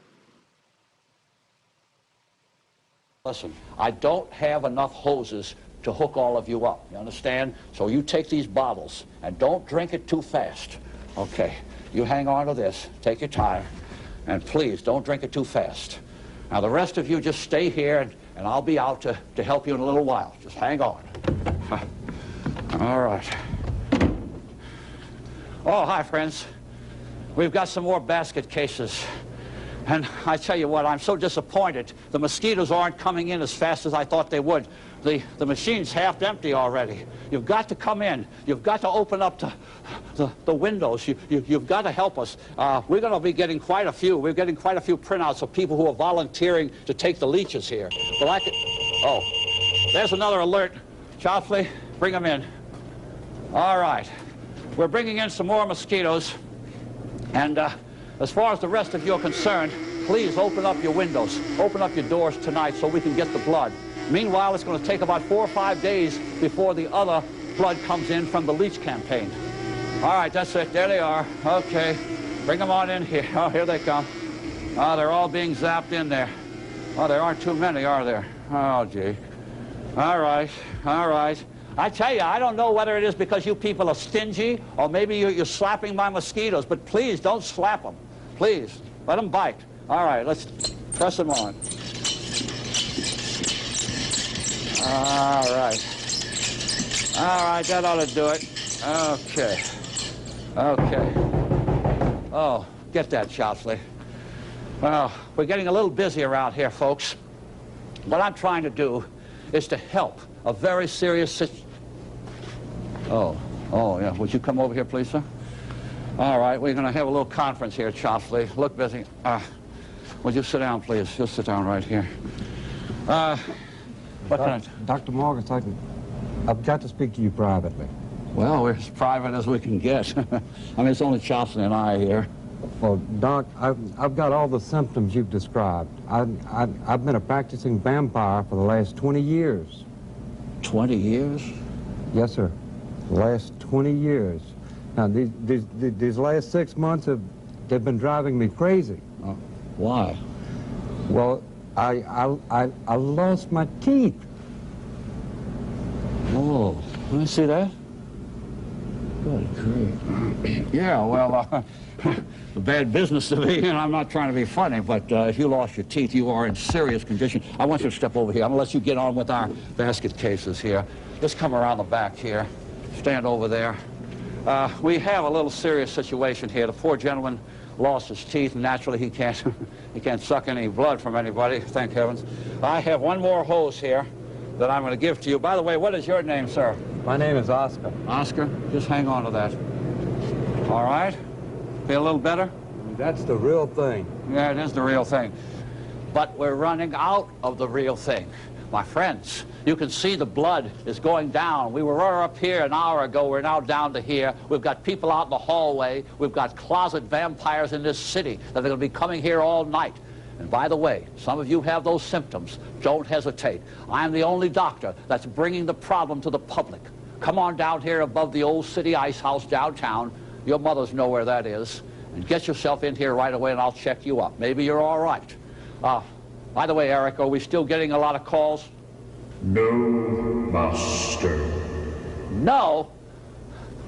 Listen, I don't have enough hoses to hook all of you up, you understand? So you take these bottles and don't drink it too fast. Okay, you hang on to this, take your time, and please don't drink it too fast. Now the rest of you just stay here and I'll be out to help you in a little while. Just hang on. All right. Oh, hi, friends. We've got some more basket cases. And I tell you what, I'm so disappointed. The mosquitoes aren't coming in as fast as I thought they would. The machine's half empty already. You've got to come in. You've got to open up the windows. You've got to help us. We're going to be getting quite a few. We're getting quite a few printouts of people who are volunteering to take the leeches here. But I could... Oh, there's another alert. Chopley, bring them in. All right. We're bringing in some more mosquitoes. And as far as the rest of you are concerned, please open up your windows. Open up your doors tonight so we can get the blood. Meanwhile, it's going to take about 4 or 5 days before the other blood comes in from the leech campaign. All right, that's it. There they are. Okay. Bring them on in here. Oh, here they come. Oh, they're all being zapped in there. Oh, there aren't too many, are there? Oh, gee. All right. All right. I tell you, I don't know whether it is because you people are stingy or maybe you're slapping my mosquitoes, but please don't slap them. Please, let them bite. All right, let's press them on. All right. All right, that ought to do it. Okay. Okay. Oh, get that, Chopley. Well, we're getting a little busy around here, folks. What I'm trying to do is to help a very serious situation. Oh, yeah. Would you come over here, please, sir? All right, we're going to have a little conference here, Chopley. Look busy. Would you sit down, please? Just sit down right here. Dr. Morgus, I've got to speak to you privately. Well, we're as private as we can get. I mean, it's only Chopley and I here. Well, Doc, I've got all the symptoms you've described. I've been a practicing vampire for the last 20 years. 20 years? Yes, sir. The last 20 years. Now, these last 6 months they've been driving me crazy. Why? Well, I lost my teeth. Oh, let me see that. Good grief. Yeah, well, a bad business to be in. I'm not trying to be funny, but if you lost your teeth, you are in serious condition. I want you to step over here. I'm going to let you get on with our basket cases here. Just come around the back here. Stand over there. We have a little serious situation here. The poor gentleman lost his teeth, and naturally he can't suck any blood from anybody, thank heavens. I have one more hose here that I'm going to give to you. By the way, what is your name, sir? My name is Oscar. Oscar? Just hang on to that. All right? Feel a little better? That's the real thing. Yeah, it is the real thing. But we're running out of the real thing. My friends, you can see the blood is going down. We were up here an hour ago. We're now down to here. We've got people out in the hallway. We've got closet vampires in this city that are going to be coming here all night. And by the way, some of you have those symptoms. Don't hesitate. I'm the only doctor that's bringing the problem to the public. Come on down here above the old city ice house downtown. Your mothers know where that is. And get yourself in here right away and I'll check you up. Maybe you're all right. By the way, Eric, are we still getting a lot of calls? No, Master. No?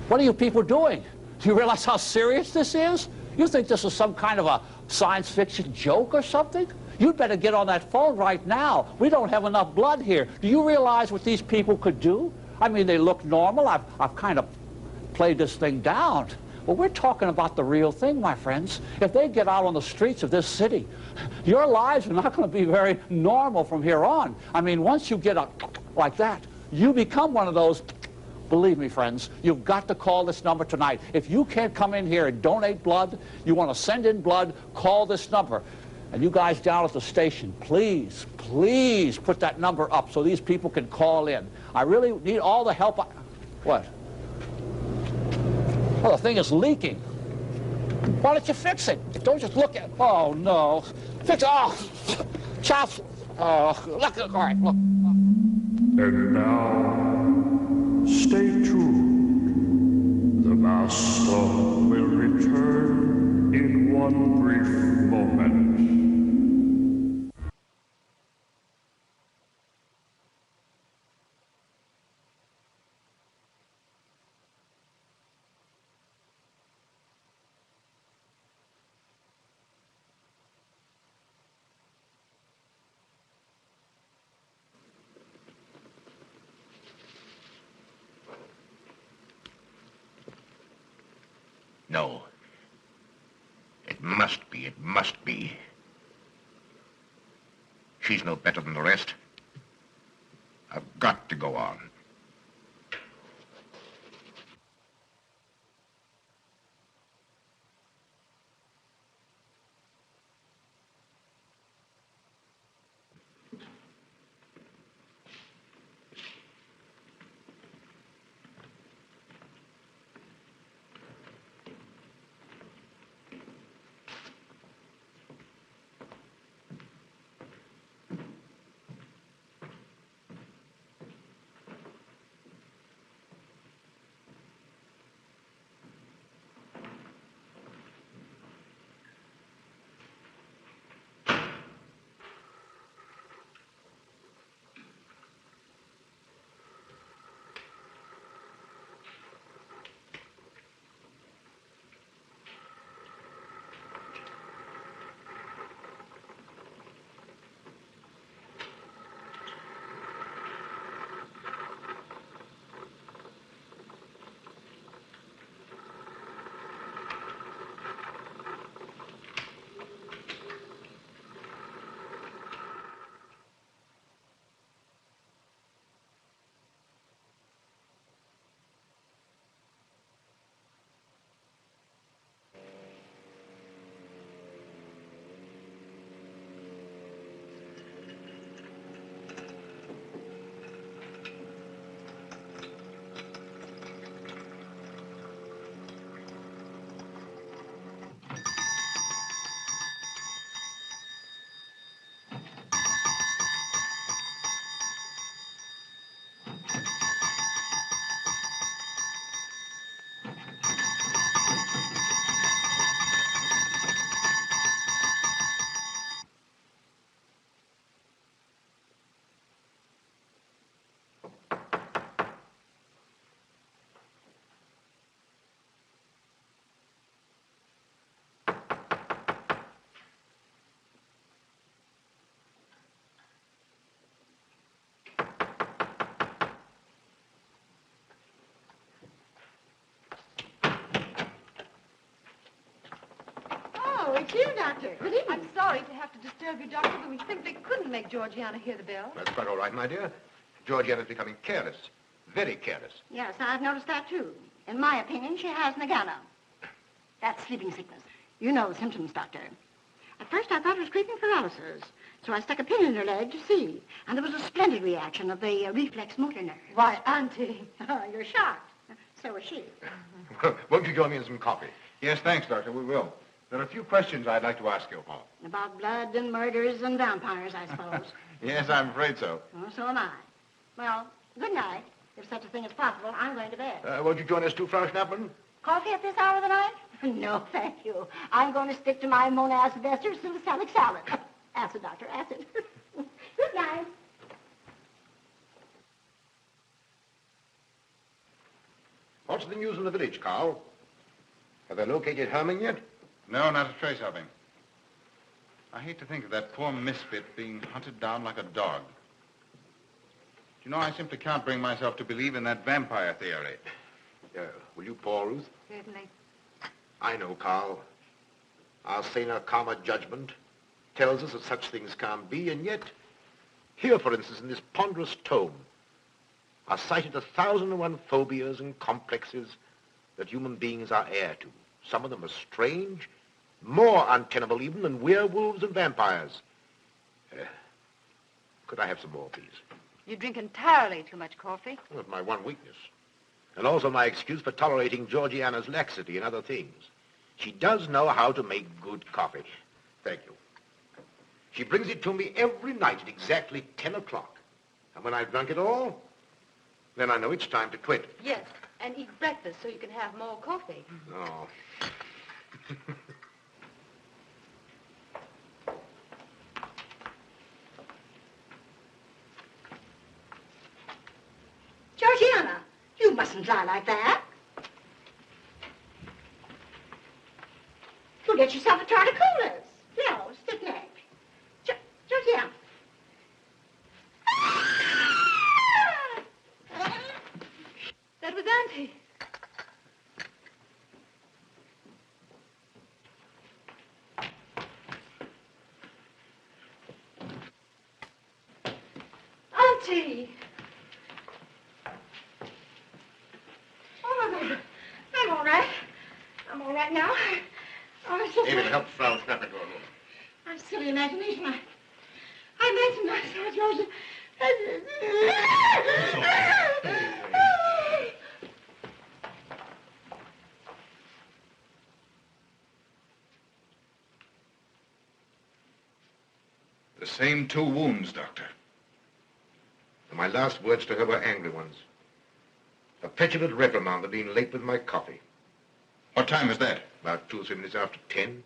What are you people doing? Do you realize how serious this is? You think this is some kind of a science fiction joke or something? You'd better get on that phone right now. We don't have enough blood here. Do you realize what these people could do? I mean, they look normal. I've kind of played this thing down. Well, we're talking about the real thing, my friends. If they get out on the streets of this city, your lives are not going to be very normal from here on. I mean, once you get up like that, you become one of those. Believe me, friends, you've got to call this number tonight. If you can't come in here and donate blood, you want to send in blood, call this number. And you guys down at the station, please, please put that number up so these people can call in. I really need all the help. What? Well, the thing is leaking. Why don't you fix it? Don't just look at it. Oh, no. Fix it. Oh, chops. Oh, look. All right, look. And now, stay tuned. The Master master will return in one brief moment. No. It must be, it must be. She's no better than the rest. I've got to go on. Oh, it's you, Doctor. Good evening. I'm sorry to have to disturb you, Doctor, but we simply couldn't make Georgiana hear the bell. That's quite all right, my dear. Georgiana's becoming careless. Very careless. Yes, I've noticed that, too. In my opinion, she has nagana. That's sleeping sickness. You know the symptoms, Doctor. At first, I thought it was creeping paralysis, so I stuck a pin in her leg to see, and there was a splendid reaction of the reflex motor nerve. Why, Auntie. Oh, you're shocked. So was she. Won't you join me in some coffee? Yes, thanks, Doctor. We will. There are a few questions I'd like to ask you. About blood and murders and vampires, I suppose. Yes, I'm afraid so. Oh, so am I. Well, good night. If such a thing is possible, I'm going to bed. Won't you join us too, Frau Schnappmann? Coffee at this hour of the night? No, thank you. I'm going to stick to my monacid ester salicylic salad. Acid, Doctor, acid. Good night. What's the news in the village, Carl? Have they located Herman yet? No, not a trace of him. I hate to think of that poor misfit being hunted down like a dog. Do you know, I simply can't bring myself to believe in that vampire theory. Will you pour, Ruth? Certainly. I know, Carl. Our saner, calmer judgment tells us that such things can't be, and yet, here, for instance, in this ponderous tome, are cited 1,001 phobias and complexes that human beings are heir to. Some of them are strange, more untenable even than werewolves and vampires. Could I have some more, please? You drink entirely too much coffee. Well, that's my one weakness. And also my excuse for tolerating Georgiana's laxity and other things. She does know how to make good coffee. Thank you. She brings it to me every night at exactly 10 o'clock. And when I've drunk it all, then I know it's time to quit. Yes. And eat breakfast so you can have more coffee. No. Georgiana, you mustn't lie like that. You'll get yourself a torticolis. No, stiff neck. Georgiana. That was Auntie. Auntie! Oh, my God. I'm all right. I'm all right now. Oh, it's just David, help Frau snap into her room. I'm silly imagination. I imagine myself, Georgia. The same 2 wounds, Doctor. And my last words to her were angry ones. A petulant reprimand for being late with my coffee. What time is that? About 2 or 3 minutes after 10.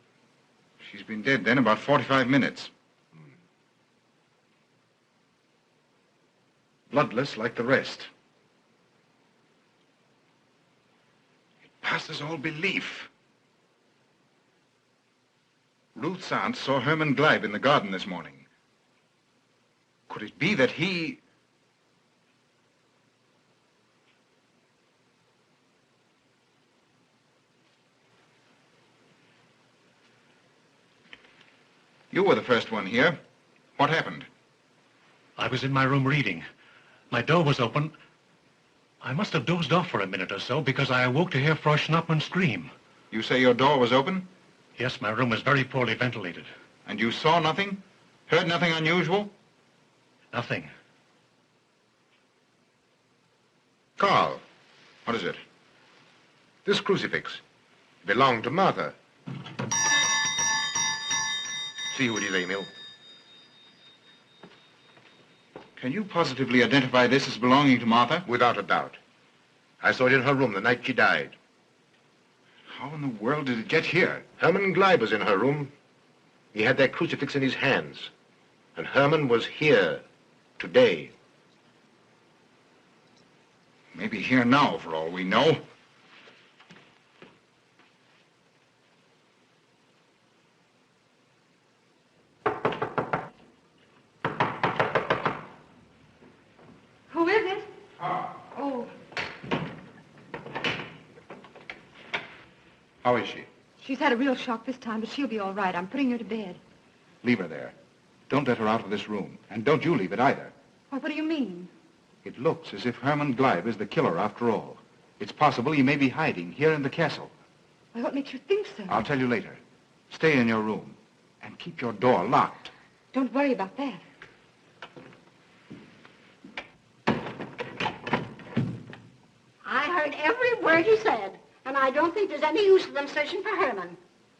She's been dead then about 45 minutes. Bloodless like the rest. It passes all belief. Ruth's aunt saw Herman Gleib in the garden this morning. Could it be that he... You were the first one here. What happened? I was in my room reading. My door was open. I must have dozed off for a minute or so because I awoke to hear Frau Schnappmann scream. You say your door was open? Yes, my room was very poorly ventilated. And you saw nothing? Heard nothing unusual? Nothing. Carl, What is it? this crucifix belonged to Martha. See who it is, Emil. Can you positively identify this as belonging to Martha? Without a doubt. I saw it in her room the night she died. How in the world did it get here? Herman Gleib was in her room. He had that crucifix in his hands. And Herman was here today. Maybe here now, for all we know. Who is it? Oh, How is she? she's had a real shock this time, but she'll be all right. I'm putting her to bed. Leave her there. Don't let her out of this room. And don't you leave it either. Why, what do you mean? It looks as if Herman Gleib is the killer after all. It's possible he may be hiding here in the castle. Why, what makes you think so? I'll tell you later. Stay in your room and keep your door locked. Don't worry about that. I heard every word he said, and I don't think there's any use of them searching for Herman.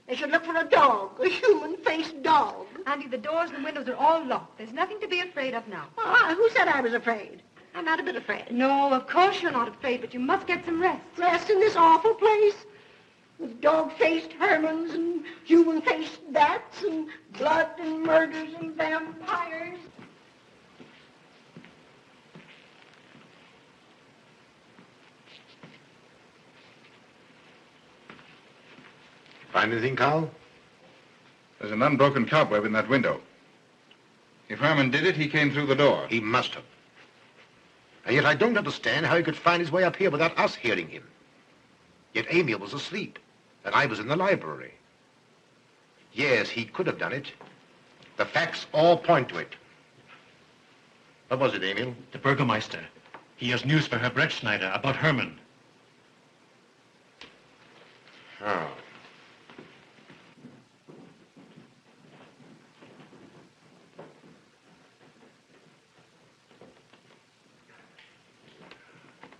They should look for a dog, a human-faced dog. Auntie, the doors and windows are all locked. There's nothing to be afraid of now. Who said I was afraid? I'm not a bit afraid. No, of course you're not afraid, but you must get some rest. Rest in this awful place? With dog-faced Hermans and human-faced bats and blood and murders and vampires. Find anything, Carl? There's an unbroken cobweb in that window. If Herman did it, he came through the door. He must have. And yet I don't understand how he could find his way up here without us hearing him. Yet Emil was asleep, and I was in the library. Yes, he could have done it. The facts all point to it. What was it, Emil? The Burgermeister. He has news for Herr Brettschneider about Herman. Oh.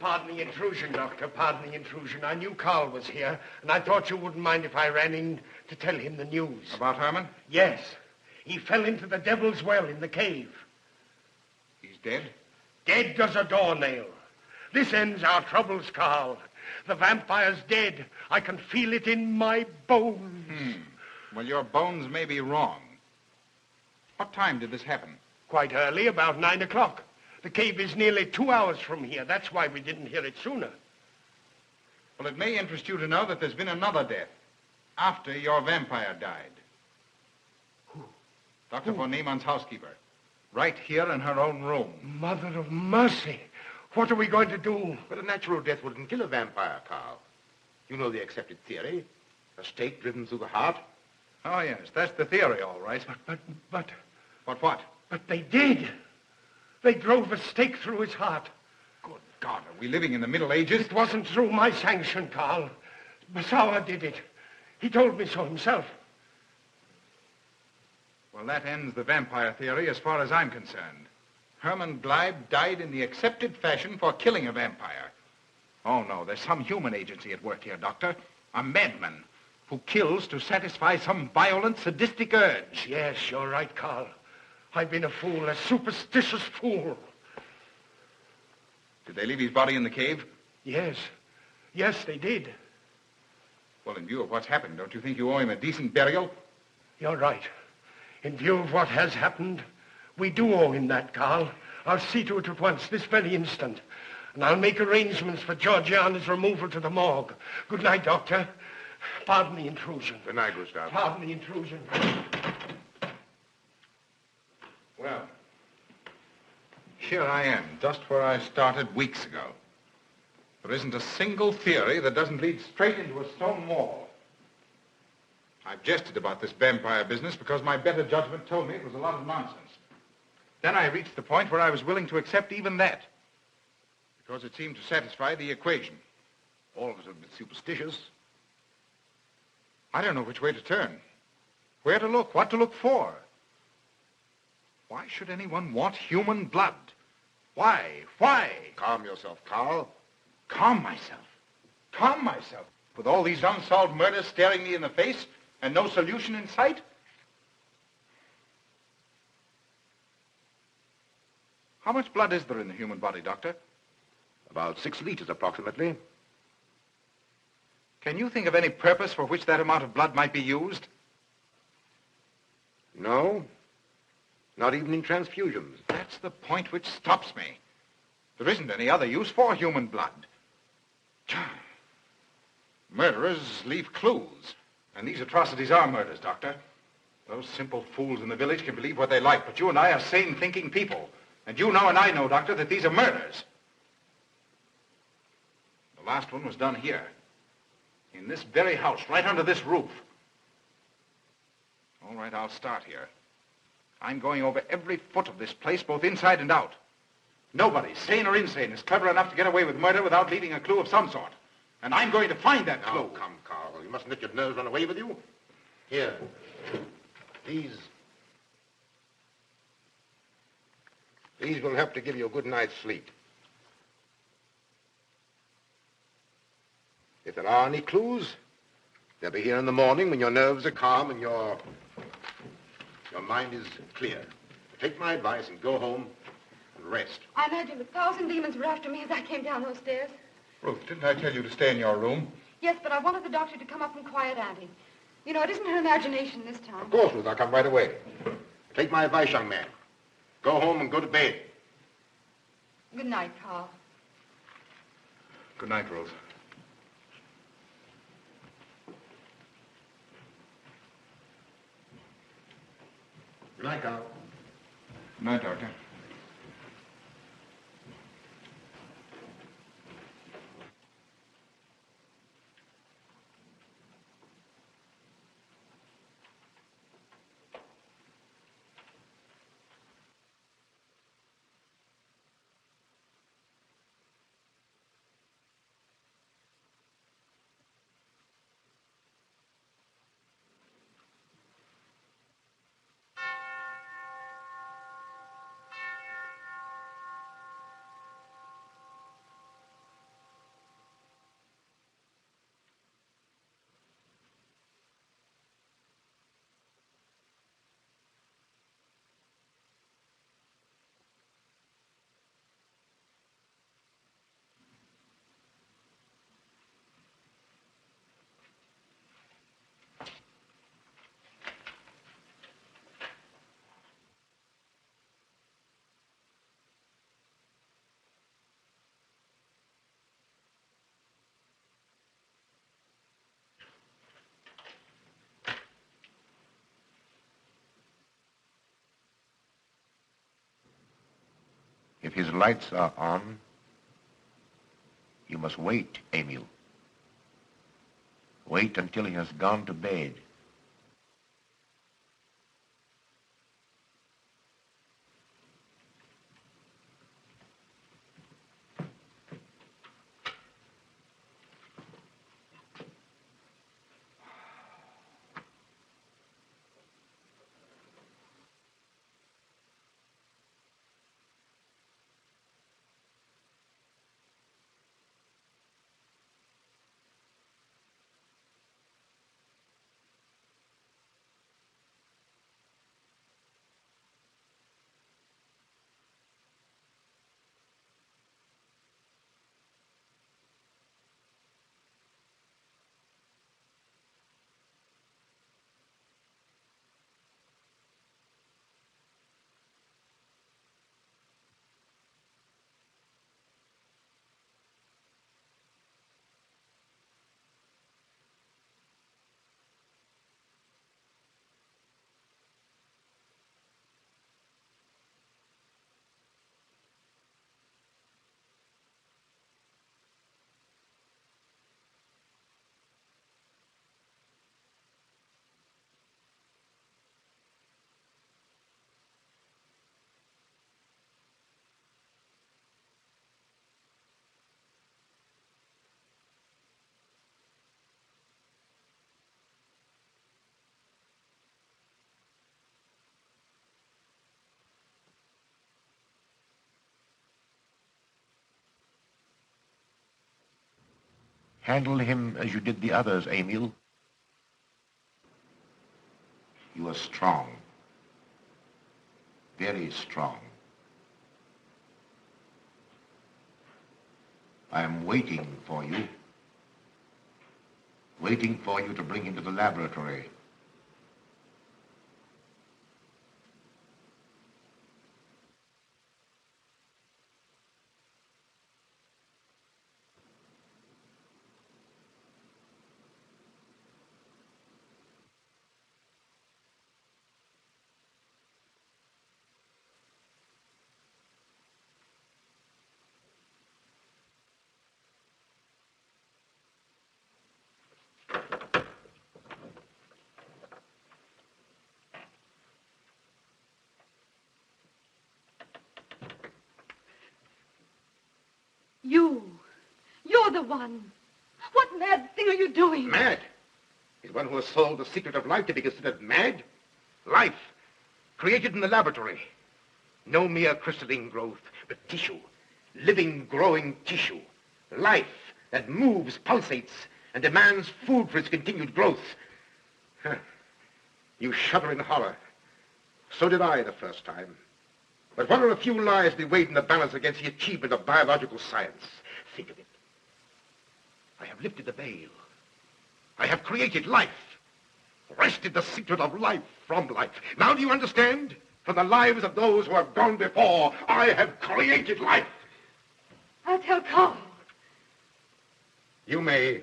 Pardon the intrusion, Doctor. Pardon the intrusion. I knew Carl was here, and I thought you wouldn't mind if I ran in to tell him the news. About Herman? Yes. He fell into the Devil's Well in the cave. He's dead? Dead as a doornail. This ends our troubles, Carl. The vampire's dead. I can feel it in my bones. Well, your bones may be wrong. What time did this happen? Quite early, about 9 o'clock. The cave is nearly 2 hours from here. That's why we didn't hear it sooner. Well, it may interest you to know that there's been another death after your vampire died. Who? Dr. von Niemann's housekeeper. Right here in her own room. Mother of mercy. What are we going to do? But a natural death wouldn't kill a vampire, Carl. You know the accepted theory. A stake driven through the heart. Oh, yes, that's the theory, all right. But... What? But they did. They drove a stake through his heart. Good God, are we living in the Middle Ages? It wasn't through my sanction, Carl. Basawa did it. He told me so himself. Well, that ends the vampire theory as far as I'm concerned. Herman Gleib died in the accepted fashion for killing a vampire. Oh, no, there's some human agency at work here, Doctor. A madman who kills to satisfy some violent, sadistic urge. Yes, you're right, Carl. I've been a fool, a superstitious fool. Did they leave his body in the cave? Yes. Yes, they did. Well, in view of what's happened, don't you think you owe him a decent burial? You're right. In view of what has happened, we do owe him that, Carl. I'll see to it at once, this very instant. And I'll make arrangements for Georgiana's removal to the morgue. Good night, Doctor. Pardon the intrusion. Good night, Gustav. Pardon the intrusion. Well, here I am, just where I started weeks ago. There isn't a single theory that doesn't lead straight into a stone wall. I've jested about this vampire business because my better judgment told me it was a lot of nonsense. Then I reached the point where I was willing to accept even that, because it seemed to satisfy the equation. All of us have been superstitious. I don't know which way to turn, where to look, what to look for. Why should anyone want human blood? Why? Why? Calm yourself, Carl. Calm myself? Calm myself? With all these unsolved murders staring me in the face and no solution in sight? How much blood is there in the human body, Doctor? About 6 liters, approximately. Can you think of any purpose for which that amount of blood might be used? No. Not even in transfusions. That's the point which stops me. There isn't any other use for human blood. Murderers leave clues. And these atrocities are murders, Doctor. Those simple fools in the village can believe what they like, but you and I are sane, thinking people. And you know and I know, Doctor, that these are murders. The last one was done here. In this very house, right under this roof. All right, I'll start here. I'm going over every foot of this place, both inside and out. Nobody, sane or insane, is clever enough to get away with murder without leaving a clue of some sort. And I'm going to find that clue. Now, come, Carl. You mustn't let your nerves run away with you. Here. These will help to give you a good night's sleep. If there are any clues, they'll be here in the morning when your nerves are calm and your mind is clear. Take my advice and go home and rest. I imagined 1,000 demons were after me as I came down those stairs. Ruth, didn't I tell you to stay in your room? Yes, but I wanted the doctor to come up and quiet Auntie. You know, it isn't her imagination this time. Of course, Ruth, I'll come right away. Take my advice, young man. Go home and go to bed. Good night, Carl. Good night, Ruth. Good night, Carl. Good night, Doctor. If his lights are on, you must wait, Emil. Wait until he has gone to bed. Handle him as you did the others, Emil. You are strong. Very strong. I am waiting for you. Waiting for you to bring him to the laboratory. You're the one. What mad thing are you doing? Mad? Is one who has solved the secret of life to be considered mad? Life, created in the laboratory. No mere crystalline growth, but tissue. Living, growing tissue. Life that moves, pulsates, and demands food for its continued growth. Huh. You shudder in horror. So did I the first time. But what are a few lives we weighed in the balance against the achievement of biological science? Think of it. I have lifted the veil. I have created life. Wrested the secret of life from life. Now do you understand? From the lives of those who have gone before, I have created life. I'll tell Carl. You may.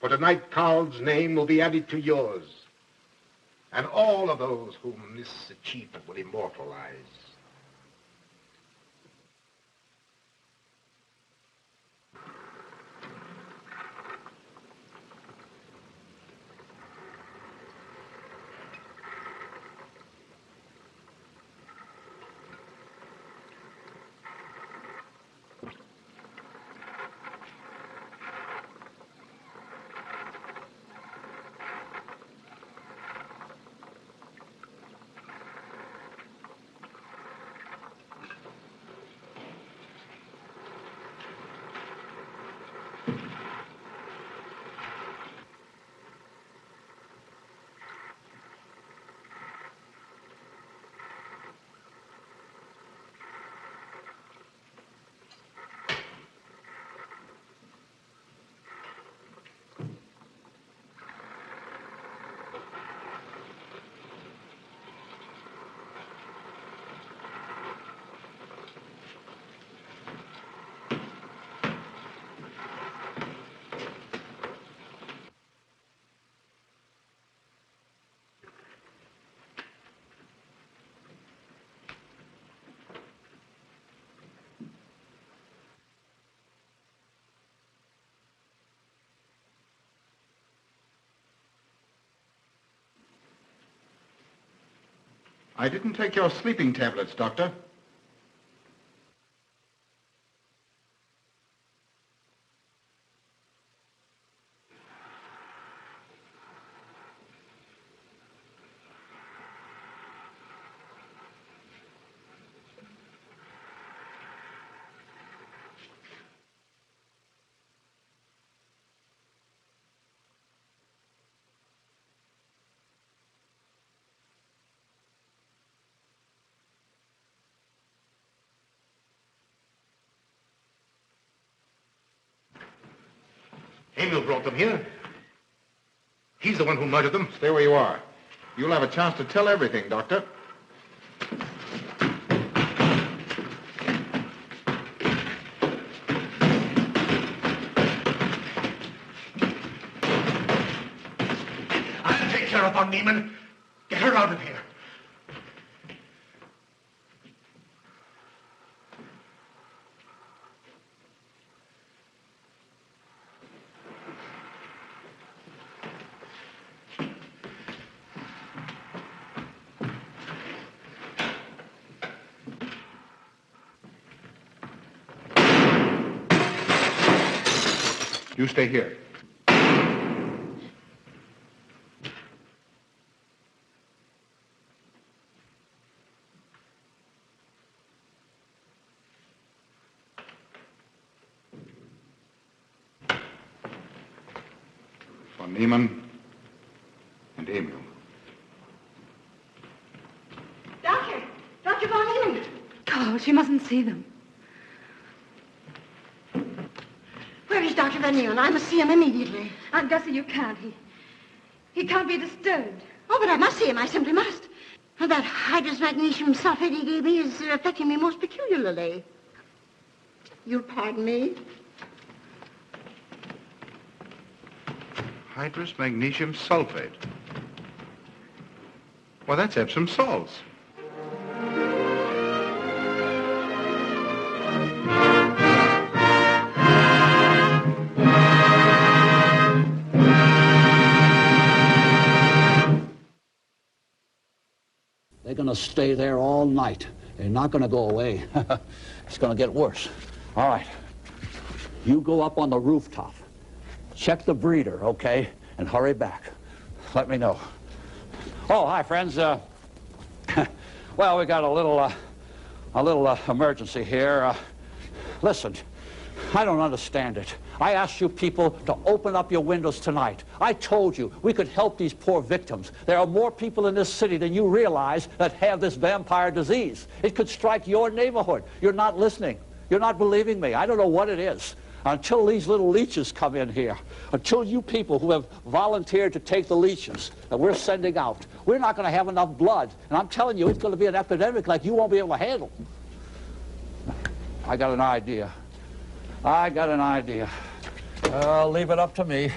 For tonight, Carl's name will be added to yours. And all of those whom this achievement will immortalize. I didn't take your sleeping tablets, Doctor. Emil brought them here. He's the one who murdered them. Stay where you are. You'll have a chance to tell everything, Doctor. I'll take care of von Niemann. Get her out of here. You stay here. Von Niemann and Emil. Doctor! Dr. Von Niemann! Oh, she mustn't see them. Where is Dr. Van Niemann? I must see him immediately. Aunt Gussie, you can't. He can't be disturbed. Oh, but I must see him. I simply must. Well, that hydrous magnesium sulfate he gave me is affecting me most peculiarly. You'll pardon me? Hydrous magnesium sulfate. Well, that's Epsom salts. They're going to stay there all night. They're not going to go away. It's going to get worse. All right. You go up on the rooftop. Check the breeder, okay? And hurry back. Let me know. Oh, hi, friends. Well, we got a little emergency here. Listen, I don't understand it. I asked you people to open up your windows tonight. I told you we could help these poor victims. There are more people in this city than you realize that have this vampire disease. It could strike your neighborhood. You're not listening. You're not believing me. I don't know what it is. Until these little leeches come in here, until you people who have volunteered to take the leeches that we're sending out, we're not going to have enough blood. And I'm telling you, it's going to be an epidemic like you won't be able to handle. I got an idea. I got an idea. Leave it up to me.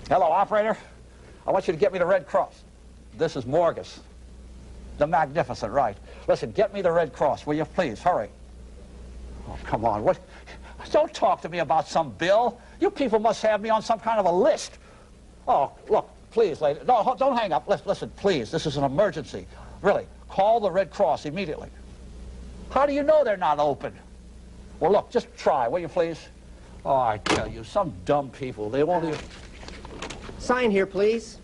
Hello, operator. I want you to get me the Red Cross. This is Morgus. The Magnificent, right. Listen, get me the Red Cross, will you please? Hurry. Oh, come on. What? Don't talk to me about some bill. You people must have me on some kind of a list. Oh, look, please, lady. No, don't hang up. Listen, please. This is an emergency. Really, call the Red Cross immediately. How do you know they're not open? Well, look, just try, will you please? Oh, I tell you, some dumb people, they won't even... Sign here, please.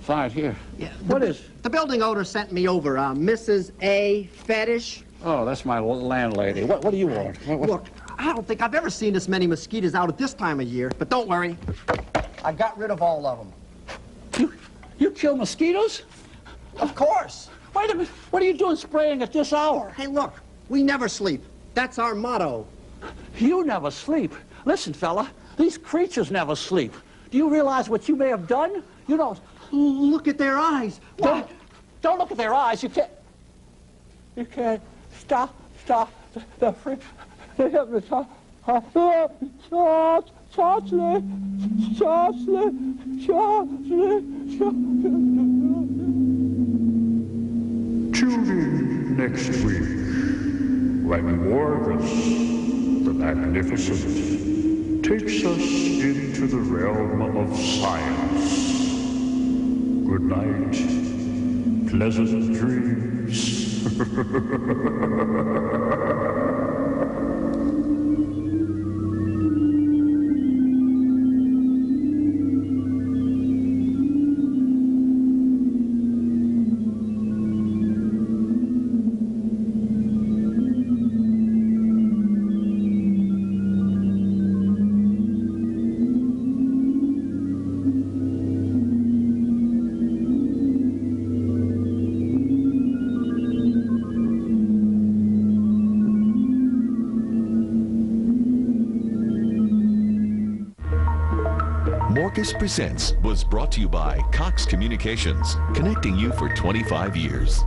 Sign here? Yeah. What is... The building owner sent me over, Mrs. A. Fetish. Oh, that's my landlady. What do you want? Look, I don't think I've ever seen this many mosquitoes out at this time of year, but don't worry. I got rid of all of them. You kill mosquitoes? Of course. Wait a minute. What are you doing spraying at this hour? Hey, look, we never sleep. That's our motto. You never sleep. Listen, fella, these creatures never sleep. Do you realize what you may have done? You don't... Look at their eyes. Don't look at their eyes. You can't stop the freak. They have the Tune in next week when Morgus, the Magnificent, takes us into the realm of science. Good night Pleasant dreams. Morgus Presents was brought to you by Cox Communications, connecting you for 25 years.